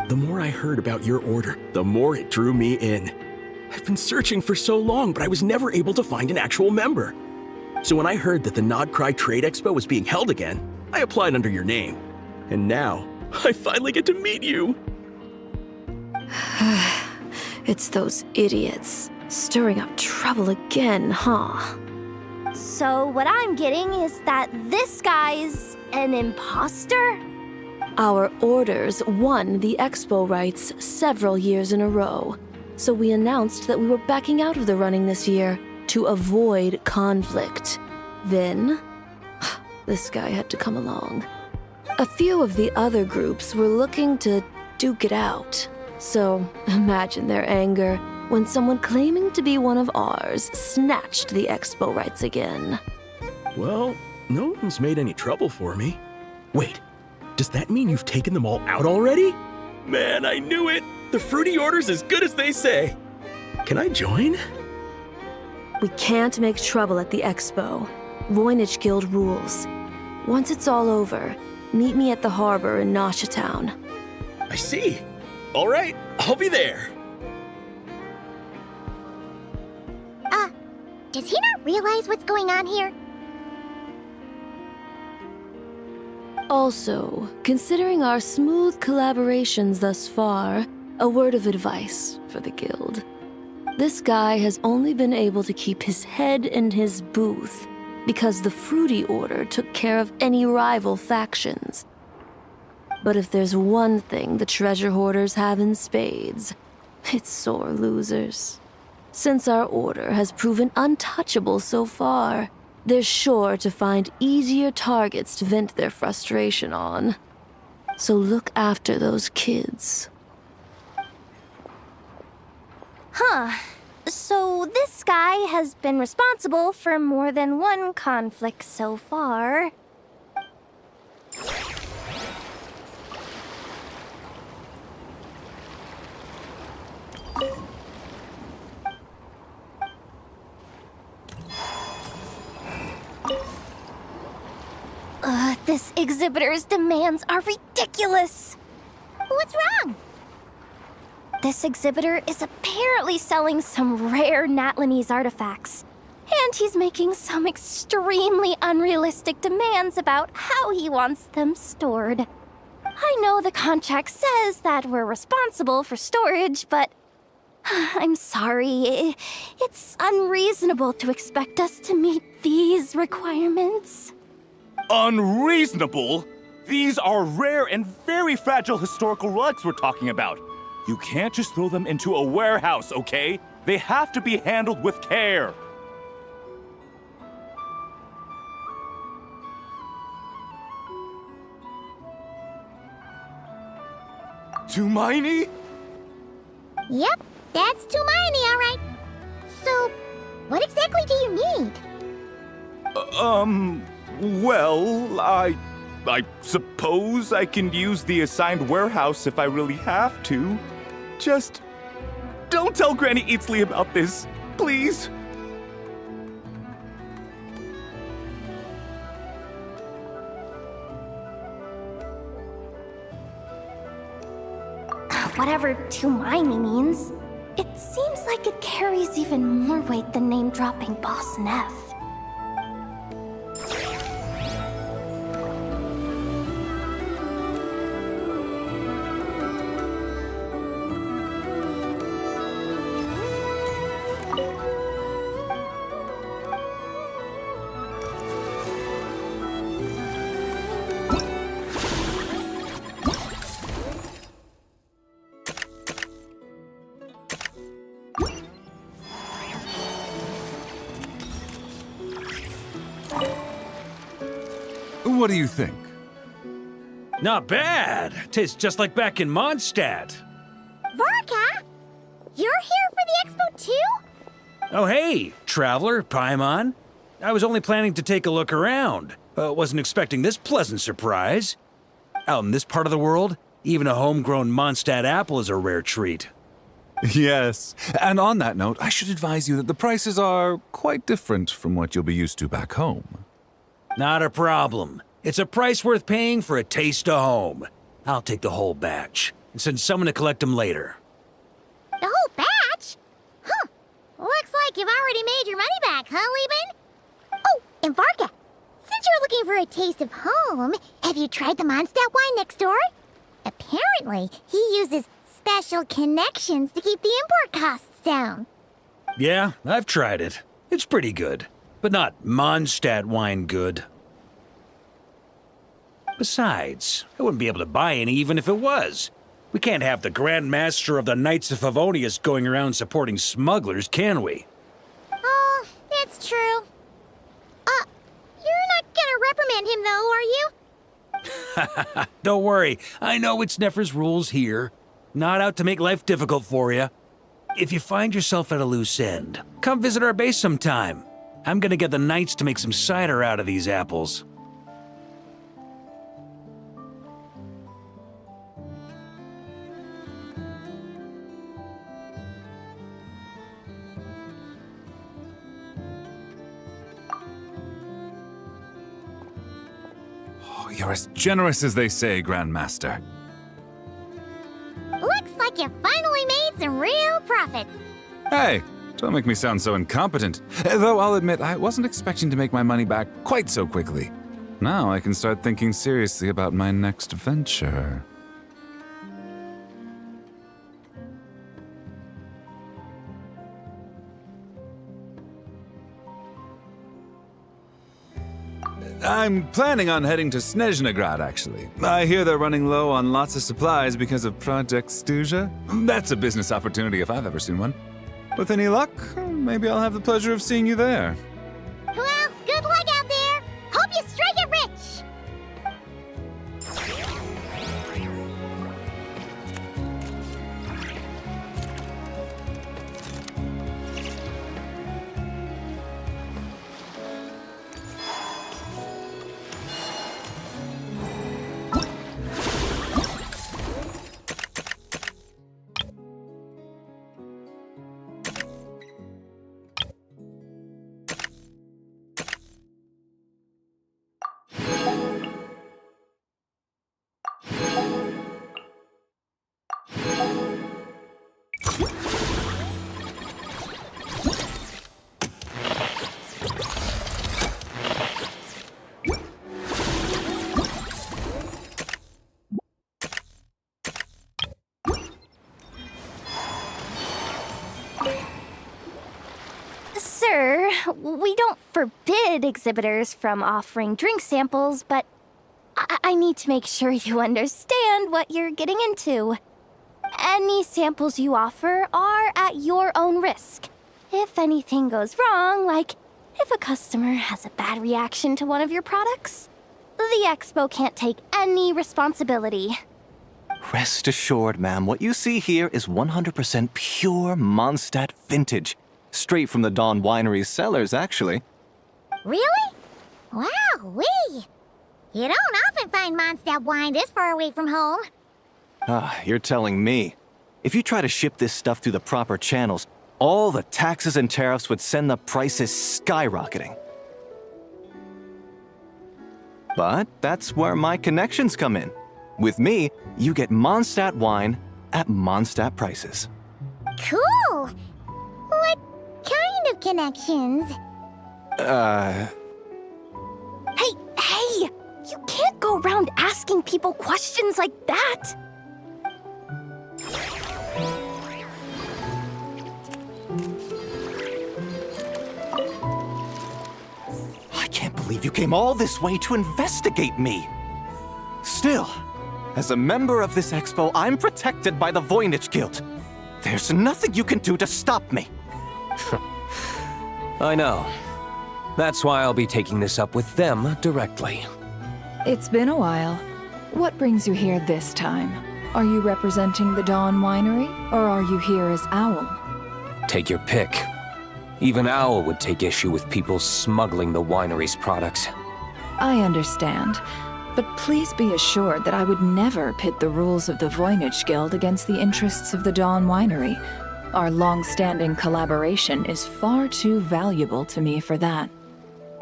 The more I heard about your order, the more it drew me in. I've been searching for so long, but I was never able to find an actual member. So when I heard that the Nodcry Trade Expo was being held again, I applied under your name. And now, I finally get to meet you. It's those idiots. Stirring up trouble again, huh? So what I'm getting is that this guy's an imposter? Our orders won the expo rights several years in a row, so we announced that we were backing out of the running this year to avoid conflict. Then, this guy had to come along. A few of the other groups were looking to duke it out, so imagine their anger when someone claiming to be one of ours snatched the expo rights again. Well, no one's made any trouble for me. Wait. Does that mean you've taken them all out already? Man, I knew it! The Fruity Order's as good as they say! Can I join? We can't make trouble at the expo. Voynich Guild rules. Once it's all over, meet me at the harbor in Nasha Town. I see. All right, I'll be there. Does he not realize what's going on here? Also, considering our smooth collaborations thus far, a word of advice for the guild. This guy has only been able to keep his head in his booth because the Fruity Order took care of any rival factions. But if there's one thing the treasure hoarders have in spades, it's sore losers. Since our order has proven untouchable so far, they're sure to find easier targets to vent their frustration on. So look after those kids. Huh. So this guy has been responsible for more than one conflict so far. This exhibitor's demands are ridiculous. What's wrong? This exhibitor is apparently selling some rare Natlanese artifacts. And he's making some extremely unrealistic demands about how he wants them stored. I know the contract says that we're responsible for storage, but I'm sorry. It's unreasonable to expect us to meet these requirements. Unreasonable? These are rare and very fragile historical relics we're talking about. You can't just throw them into a warehouse, okay? They have to be handled with care. Tumaini? Yep, that's Tumaini, all right. So, what exactly do you need? Well, I suppose I can use the assigned warehouse if I really have to. Just don't tell Granny Eatsley about this, please. Whatever Tumaini means, it seems like it carries even more weight than name-dropping Boss Neff. What do you think? Not bad. Tastes just like back in Mondstadt. Varka? You're here for the expo too? Oh hey, traveler, Paimon. I was only planning to take a look around. Wasn't expecting this pleasant surprise. Out in this part of the world, even a homegrown Mondstadt apple is a rare treat. Yes, and on that note, I should advise you that the prices are quite different from what you'll be used to back home. Not a problem. It's a price worth paying for a taste of home. I'll take the whole batch and send someone to collect them later. The whole batch? Huh. Looks like you've already made your money back, huh, Lieben? Oh, and Varka, since you're looking for a taste of home, have you tried the Mondstadt wine next door? Apparently, he uses special connections to keep the import costs down. Yeah, I've tried it. It's pretty good, but not Mondstadt wine good. Besides, I wouldn't be able to buy any even if it was. We can't have the Grand Master of the Knights of Favonius going around supporting smugglers, can we? Oh, that's true. You're not gonna reprimand him though, are you? Don't worry, I know it's Nefer's rules here. Not out to make life difficult for you. If you find yourself at a loose end, come visit our base sometime. I'm gonna get the Knights to make some cider out of these apples. You're as generous as they say, Grandmaster. Looks like you finally made some real profit. Hey, don't make me sound so incompetent. Though I'll admit, I wasn't expecting to make my money back quite so quickly. Now I can start thinking seriously about my next venture. I'm planning on heading to Snezhnegrad, actually. I hear they're running low on lots of supplies because of Project Stuja. That's a business opportunity if I've ever seen one. With any luck, maybe I'll have the pleasure of seeing you there. Well, good luck out there. Hope you strike it rich. we don't forbid exhibitors from offering drink samples, but I need to make sure you understand what you're getting into. Any samples you offer are at your own risk. If anything goes wrong, like if a customer has a bad reaction to one of your products, the expo can't take any responsibility. Rest assured, ma'am, what you see here is 100% pure Mondstadt vintage. Straight from the Dawn Winery's cellars, actually. Really? Wow-wee! You don't often find Mondstadt wine this far away from home. You're telling me. If you try to ship this stuff through the proper channels, all the taxes and tariffs would send the prices skyrocketing. But that's where my connections come in. With me, you get Mondstadt wine at Mondstadt prices. Cool! What kind of connections? Hey! You can't go around asking people questions like that! I can't believe you came all this way to investigate me. Still, as a member of this expo, I'm protected by the Voynich Guild. There's nothing you can do to stop me. I know. That's why I'll be taking this up with them directly. It's been a while. What brings you here this time? Are you representing the Dawn Winery, or are you here as Owl? Take your pick. Even Owl would take issue with people smuggling the winery's products. I understand, but please be assured that I would never pit the rules of the Voynich Guild against the interests of the Dawn Winery. Our long-standing collaboration is far too valuable to me for that.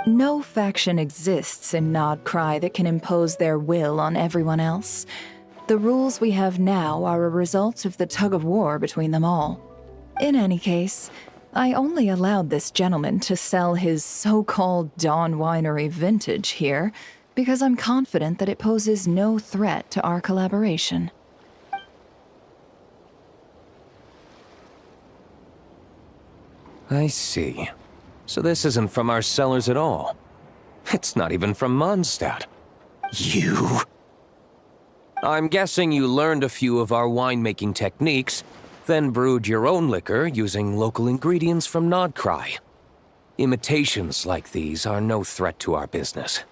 No faction exists in Nodcry that can impose their will on everyone else. The rules we have now are a result of the tug-of-war between them all. In any case, I only allowed this gentleman to sell his so-called Dawn Winery vintage here because I'm confident that it poses no threat to our collaboration. I see. So this isn't from our cellars at all. It's not even from Mondstadt. You... I'm guessing you learned a few of our winemaking techniques, then brewed your own liquor using local ingredients from Nodcry. Imitations like these are no threat to our business.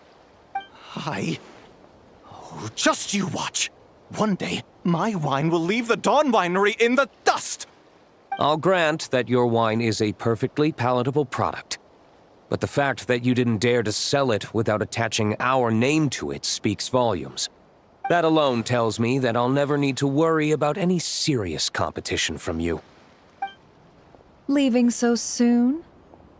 Oh, just you watch. One day, my wine will leave the Dawn Winery in the dust! I'll grant that your wine is a perfectly palatable product. But the fact that you didn't dare to sell it without attaching our name to it speaks volumes. That alone tells me that I'll never need to worry about any serious competition from you. Leaving so soon?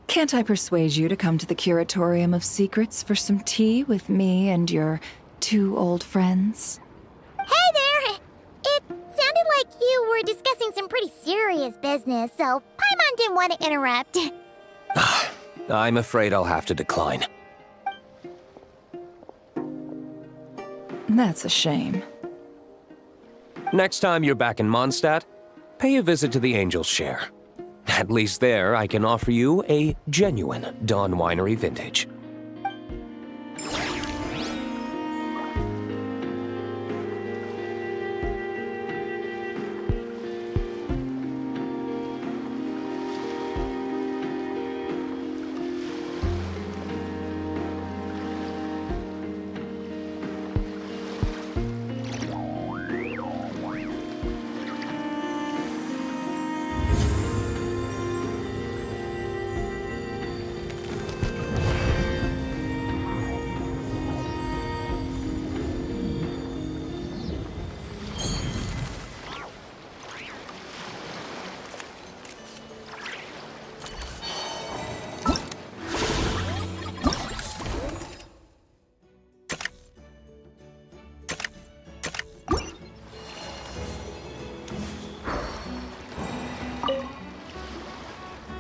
Can't I persuade you to come to the Curatorium of Secrets for some tea with me and your two old friends? Hey there! It sounded like you were discussing some pretty serious business, so Paimon didn't want to interrupt. I'm afraid I'll have to decline. That's a shame. Next time you're back in Mondstadt, pay a visit to the Angel's Share. At least there, I can offer you a genuine Dawn Winery vintage.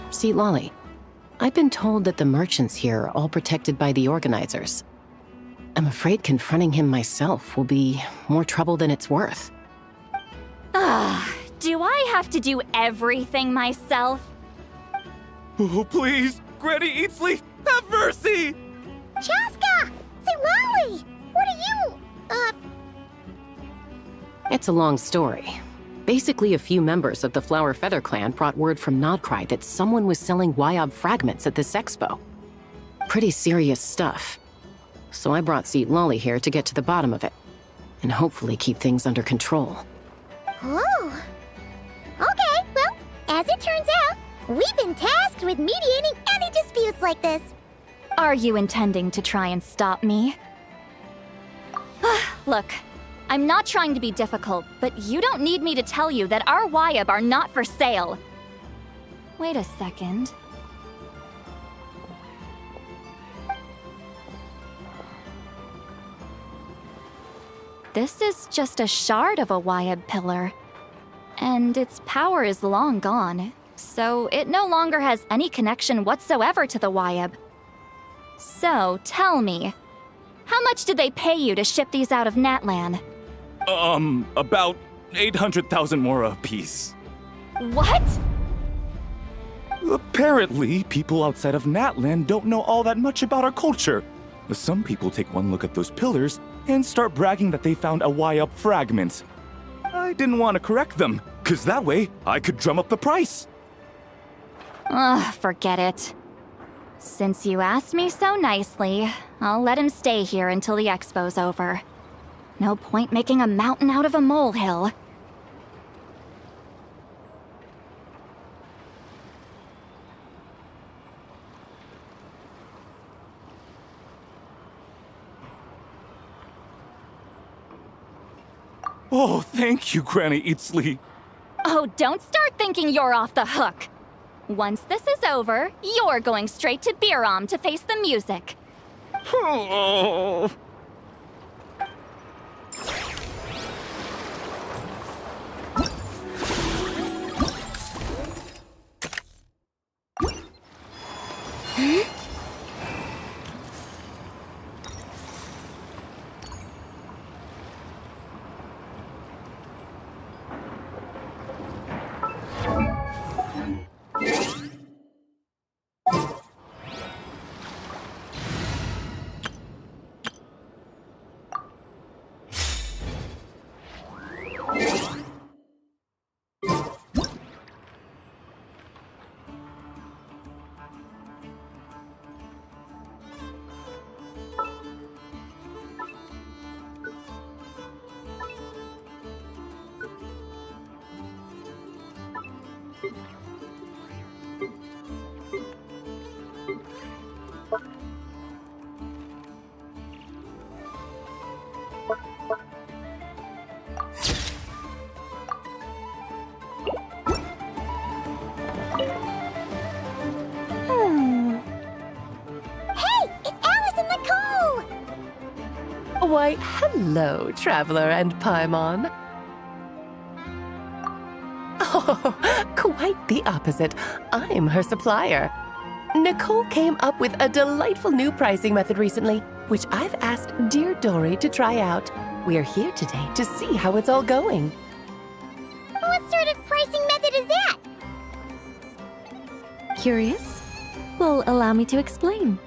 See, Lolly, I've been told that the merchants here are all protected by the organizers. I'm afraid confronting him myself will be more trouble than it's worth. Do I have to do everything myself? Oh, please! Granny Eatsley, have mercy! Chaska! Say, Lolly! What are you, It's a long story. Basically, a few members of the Flower Feather clan brought word from Nodcry that someone was selling Wyob fragments at this expo. Pretty serious stuff. So I brought Seat Lolly here to get to the bottom of it, and hopefully keep things under control. Oh. Okay, well, as it turns out, we've been tasked with mediating any disputes like this. Are you intending to try and stop me? Look, I'm not trying to be difficult, but you don't need me to tell you that our Wyob are not for sale. Wait a second. This is just a shard of a Wyob pillar, and its power is long gone, so it no longer has any connection whatsoever to the Wyob. So, tell me, how much did they pay you to ship these out of Natlan? About 800,000 mora apiece. What? Apparently, people outside of Natlan don't know all that much about our culture. Some people take one look at those pillars and start bragging that they found a Wyob fragment. I didn't want to correct them, because that way I could drum up the price. Ugh, forget it. Since you asked me so nicely, I'll let him stay here until the expo's over. No point making a mountain out of a molehill. Oh, thank you, Granny Eatsley. Oh, don't start thinking you're off the hook. Once this is over, you're going straight to Biram to face the music. Oh. Why, hello, Traveler and Paimon. Oh, quite the opposite. I'm her supplier. Nicole came up with a delightful new pricing method recently, which I've asked dear Dory to try out. We're here today to see how it's all going. What sort of pricing method is that? Curious? Well, allow me to explain.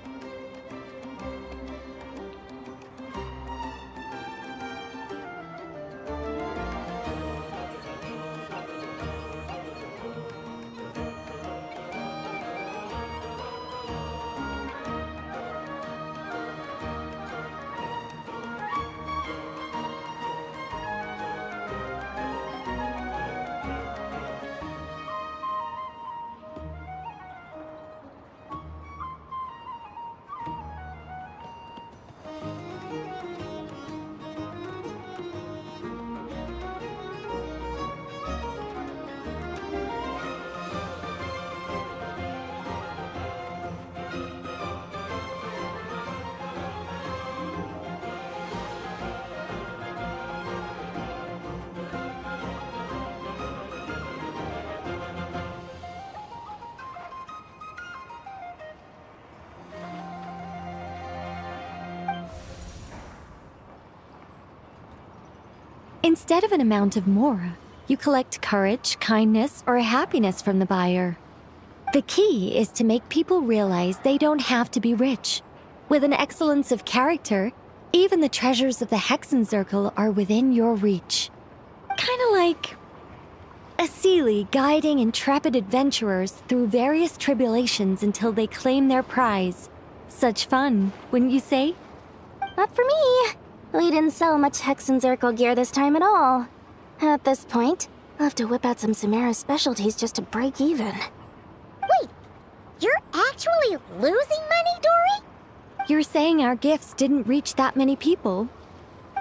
Instead of an amount of mora, you collect courage, kindness, or happiness from the buyer. The key is to make people realize they don't have to be rich. With an excellence of character, even the treasures of the Hexencircle are within your reach. Kinda like a Seelie guiding intrepid adventurers through various tribulations until they claim their prize. Such fun, wouldn't you say? Not for me. We didn't sell much Hexencircle gear this time at all. At this point, I'll have to whip out some Samara specialties just to break even. Wait, you're actually losing money, Dory? You're saying our gifts didn't reach that many people?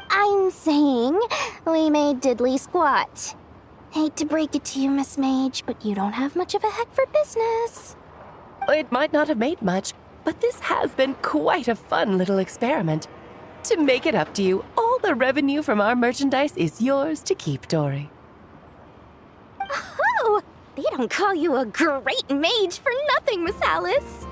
I'm saying we made diddly squat. Hate to break it to you, Miss Mage, but you don't have much of a heck for business. It might not have made much, but this has been quite a fun little experiment. To make it up to you, all the revenue from our merchandise is yours to keep, Dory. Oh, they don't call you a great mage for nothing, Miss Alice.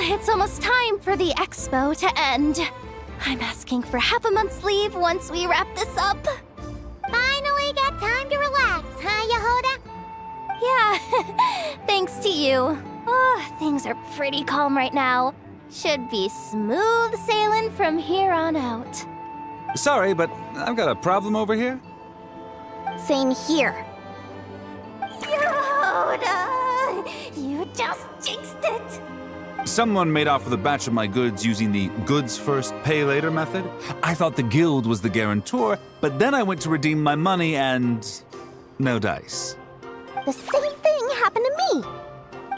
It's almost time for the expo to end. I'm asking for half a month's leave once we wrap this up. Finally got time to relax, huh, Yehoda? Yeah, thanks to you. Oh, things are pretty calm right now. Should be smooth sailing from here on out. Sorry, but I've got a problem over here. Same here. Yehoda! You just jinxed it! Someone made off with a batch of my goods using the goods first, pay later method. I thought the guild was the guarantor, but then I went to redeem my money and no dice. The same thing happened to me.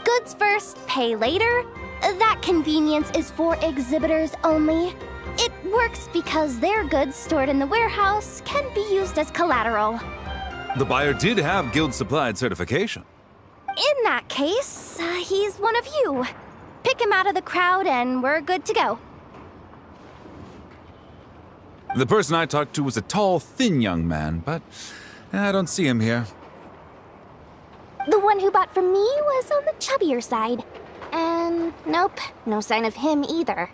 Goods first, pay later? That convenience is for exhibitors only. It works because their goods stored in the warehouse can be used as collateral. The buyer did have guild supplied certification. In that case, he's one of you. Pick him out of the crowd and we're good to go. The person I talked to was a tall, thin young man, but I don't see him here. The one who bought from me was on the chubbier side. And nope, no sign of him either.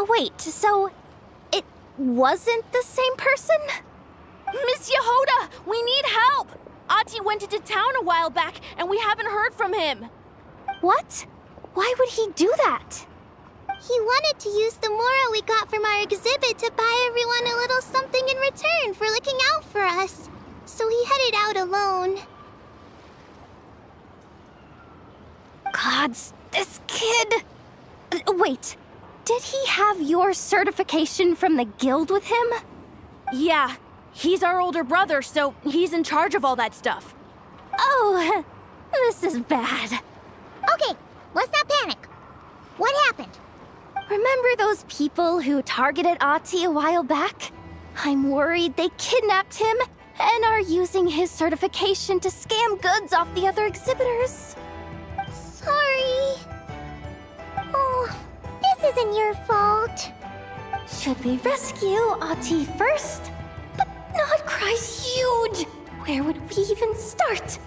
Wait, so it wasn't the same person? Miss Yehoda, we need help! Ati went into town a while back and we haven't heard from him. What? Why would he do that? He wanted to use the mora we got from our exhibit to buy everyone a little something in return for looking out for us. So he headed out alone. Gods, this kid... Wait, did he have your certification from the guild with him? Yeah, he's our older brother, so he's in charge of all that stuff. Oh, this is bad. Okay, let's not panic. What happened? Remember those people who targeted Ati a while back? I'm worried they kidnapped him and are using his certification to scam goods off the other exhibitors. Sorry. Oh, this isn't your fault. Should we rescue Ati first? But Nodcry's huge! Where would we even start?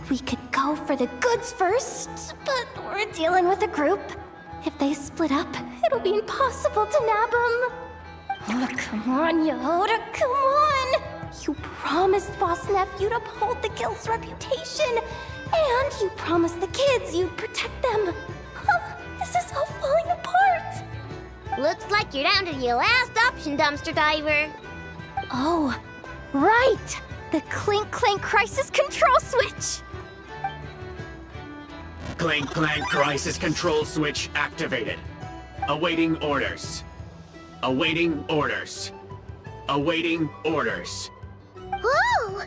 We could go for the goods first, but we're dealing with a group. If they split up, it'll be impossible to nab them. Oh, come on, Yehoda, come on! You promised Boss Nephew to uphold the guild's reputation, and you promised the kids you'd protect them. This is all falling apart. Looks like you're down to your last option, dumpster diver. Oh, right! The Clink Clank Crisis Control Switch! Clank Clank Crisis Control Switch activated. Awaiting orders. Awaiting orders. Awaiting orders. Whoa!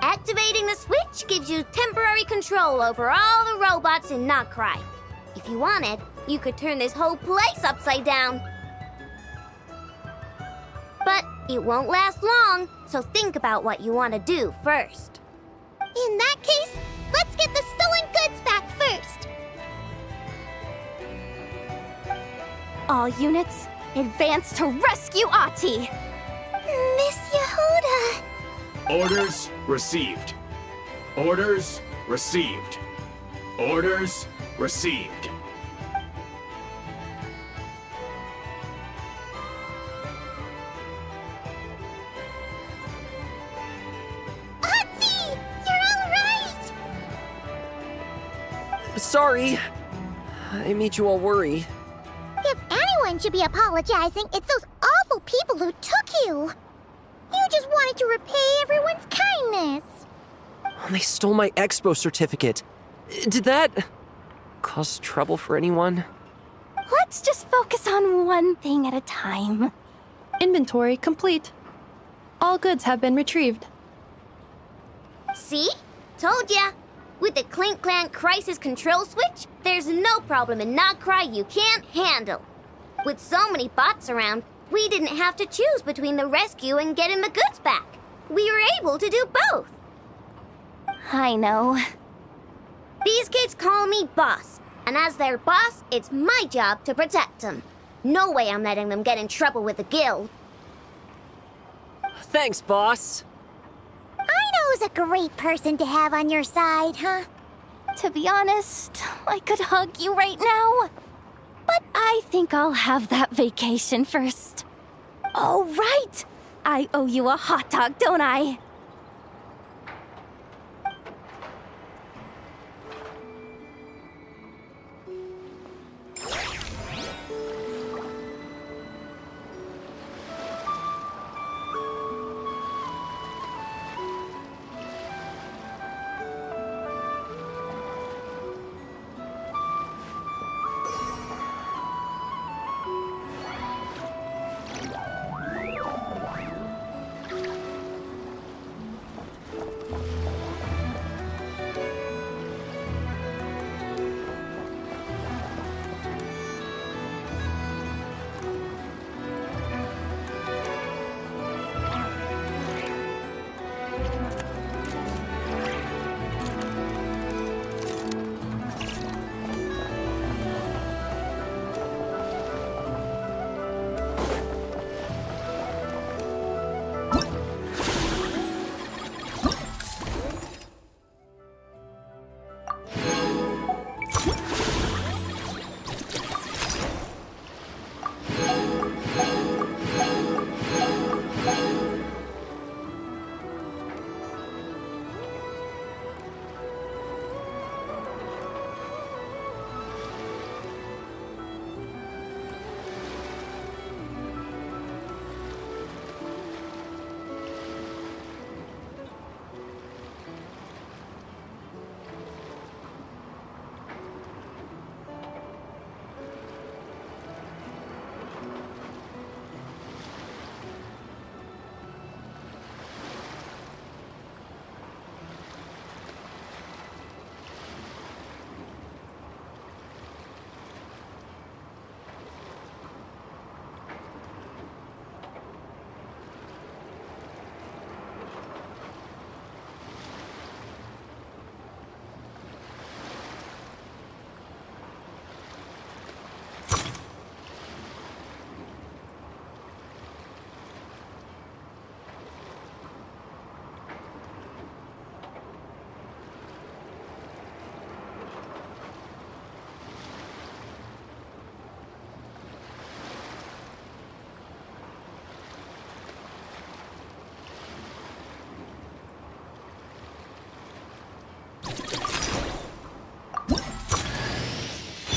Activating the switch gives you temporary control over all the robots in Nodcry. If you wanted, you could turn this whole place upside down. But It won't last long, so think about what you want to do first. In that case, let's get the stolen goods back first. All units, advance to rescue Ahti! Miss Yehuda. Orders received. Orders received. Orders received. Ahti! You're all right! Sorry. I made you all worry. If anyone should be apologizing, it's those awful people who took you. You just wanted to repay everyone's kindness. They stole my expo certificate. Did that cause trouble for anyone? Let's just focus on one thing at a time. Inventory complete. All goods have been retrieved. See? Told ya. With the Clink Clank crisis control switch, there's no problem in Nagcry you can't handle. With so many bots around, we didn't have to choose between the rescue and getting the goods back. We were able to do both. I know. These kids call me boss, and as their boss, it's my job to protect them. No way I'm letting them get in trouble with the guild. Thanks, boss. Aino's a great person to have on your side, huh? To be honest, I could hug you right now. But I think I'll have that vacation first. Oh, right! I owe you a hot dog, don't I?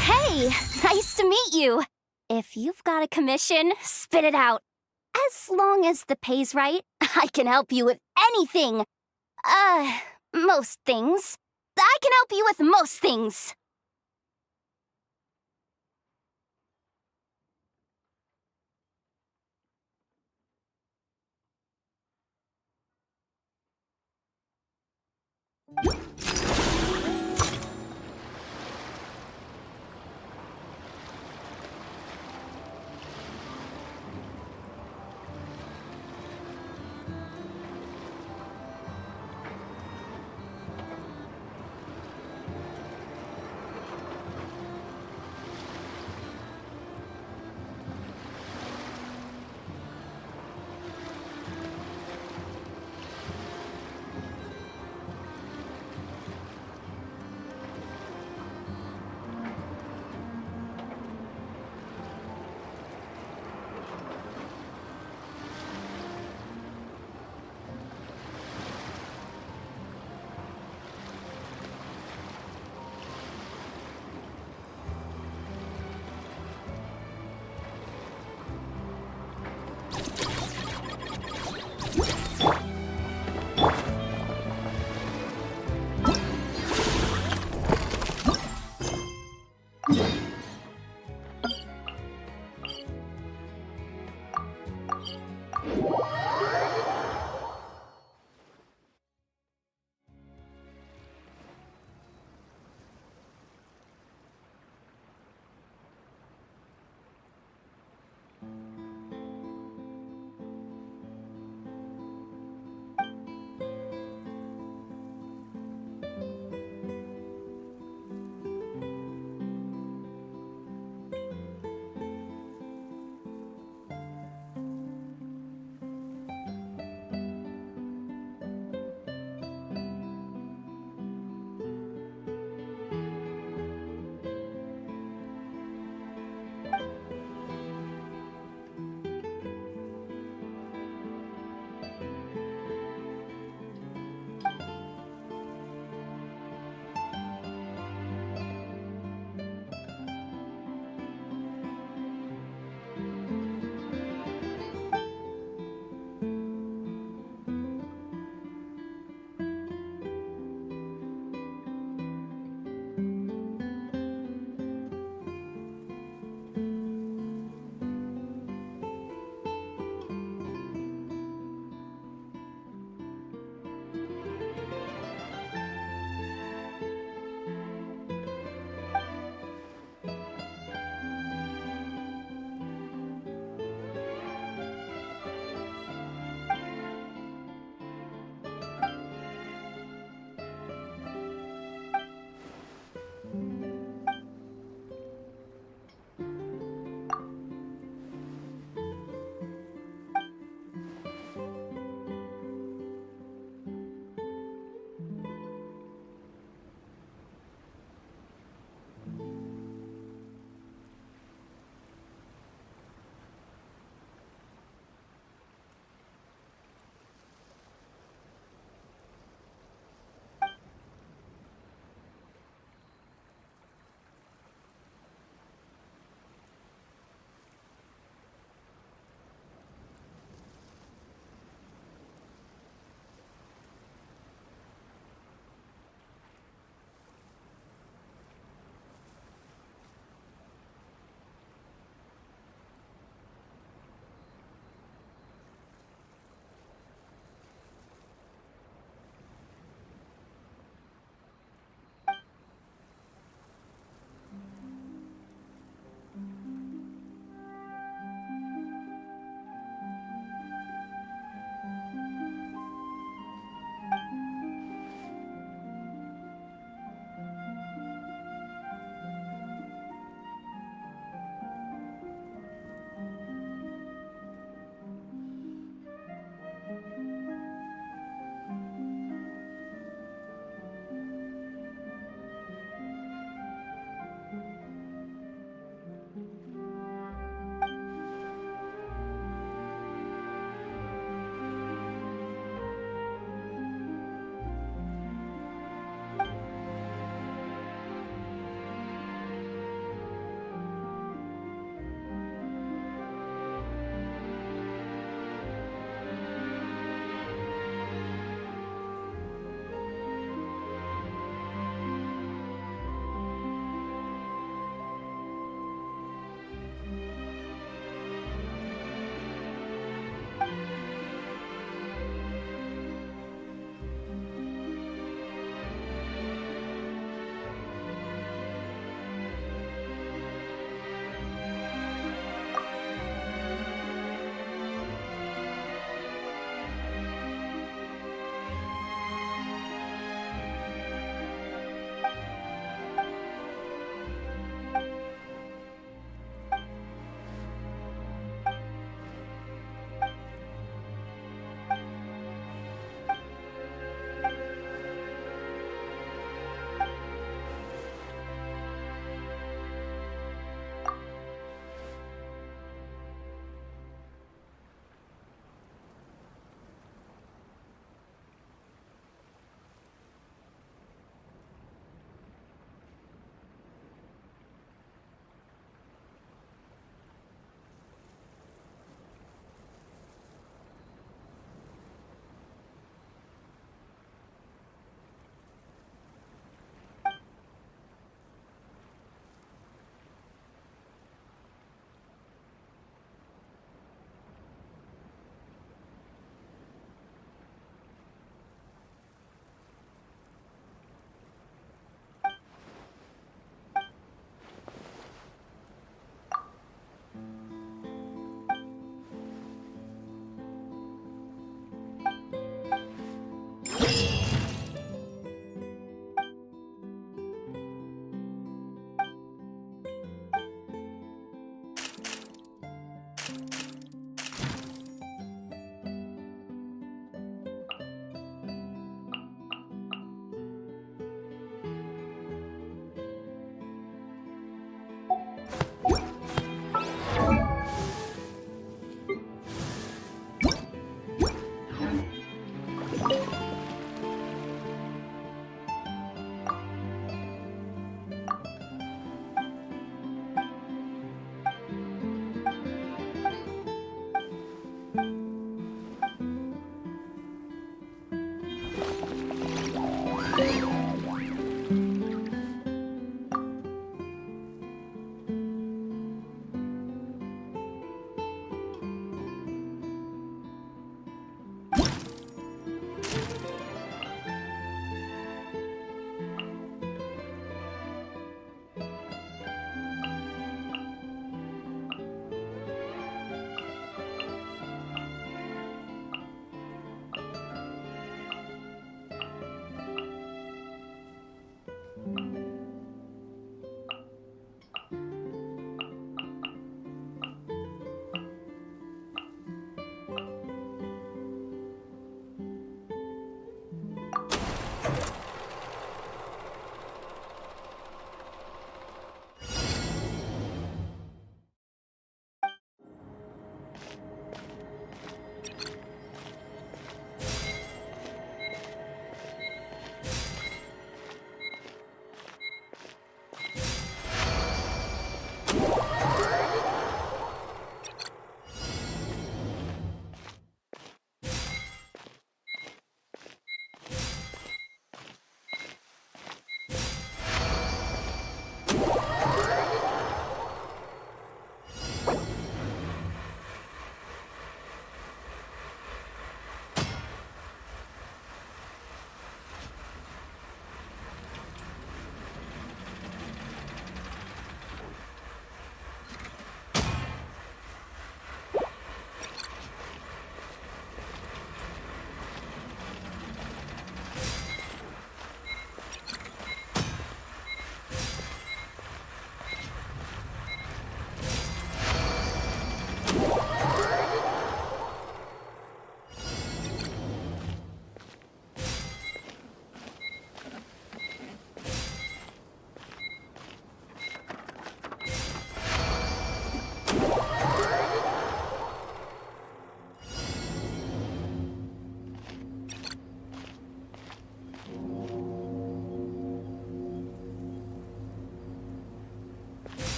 Hey, nice to meet you. If you've got a commission, spit it out. As long as the pay's right, I can help you with anything. Most things. I can help you with most things.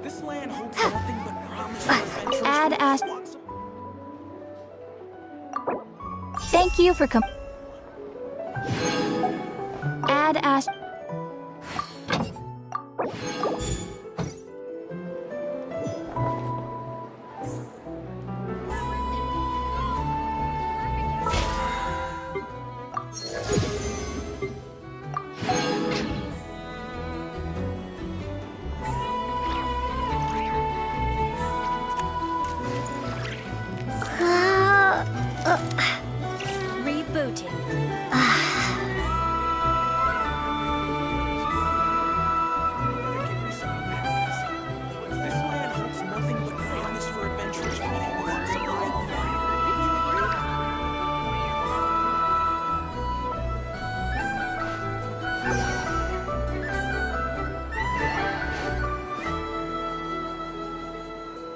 This land holds nothing but promise for adventurers. Thank you for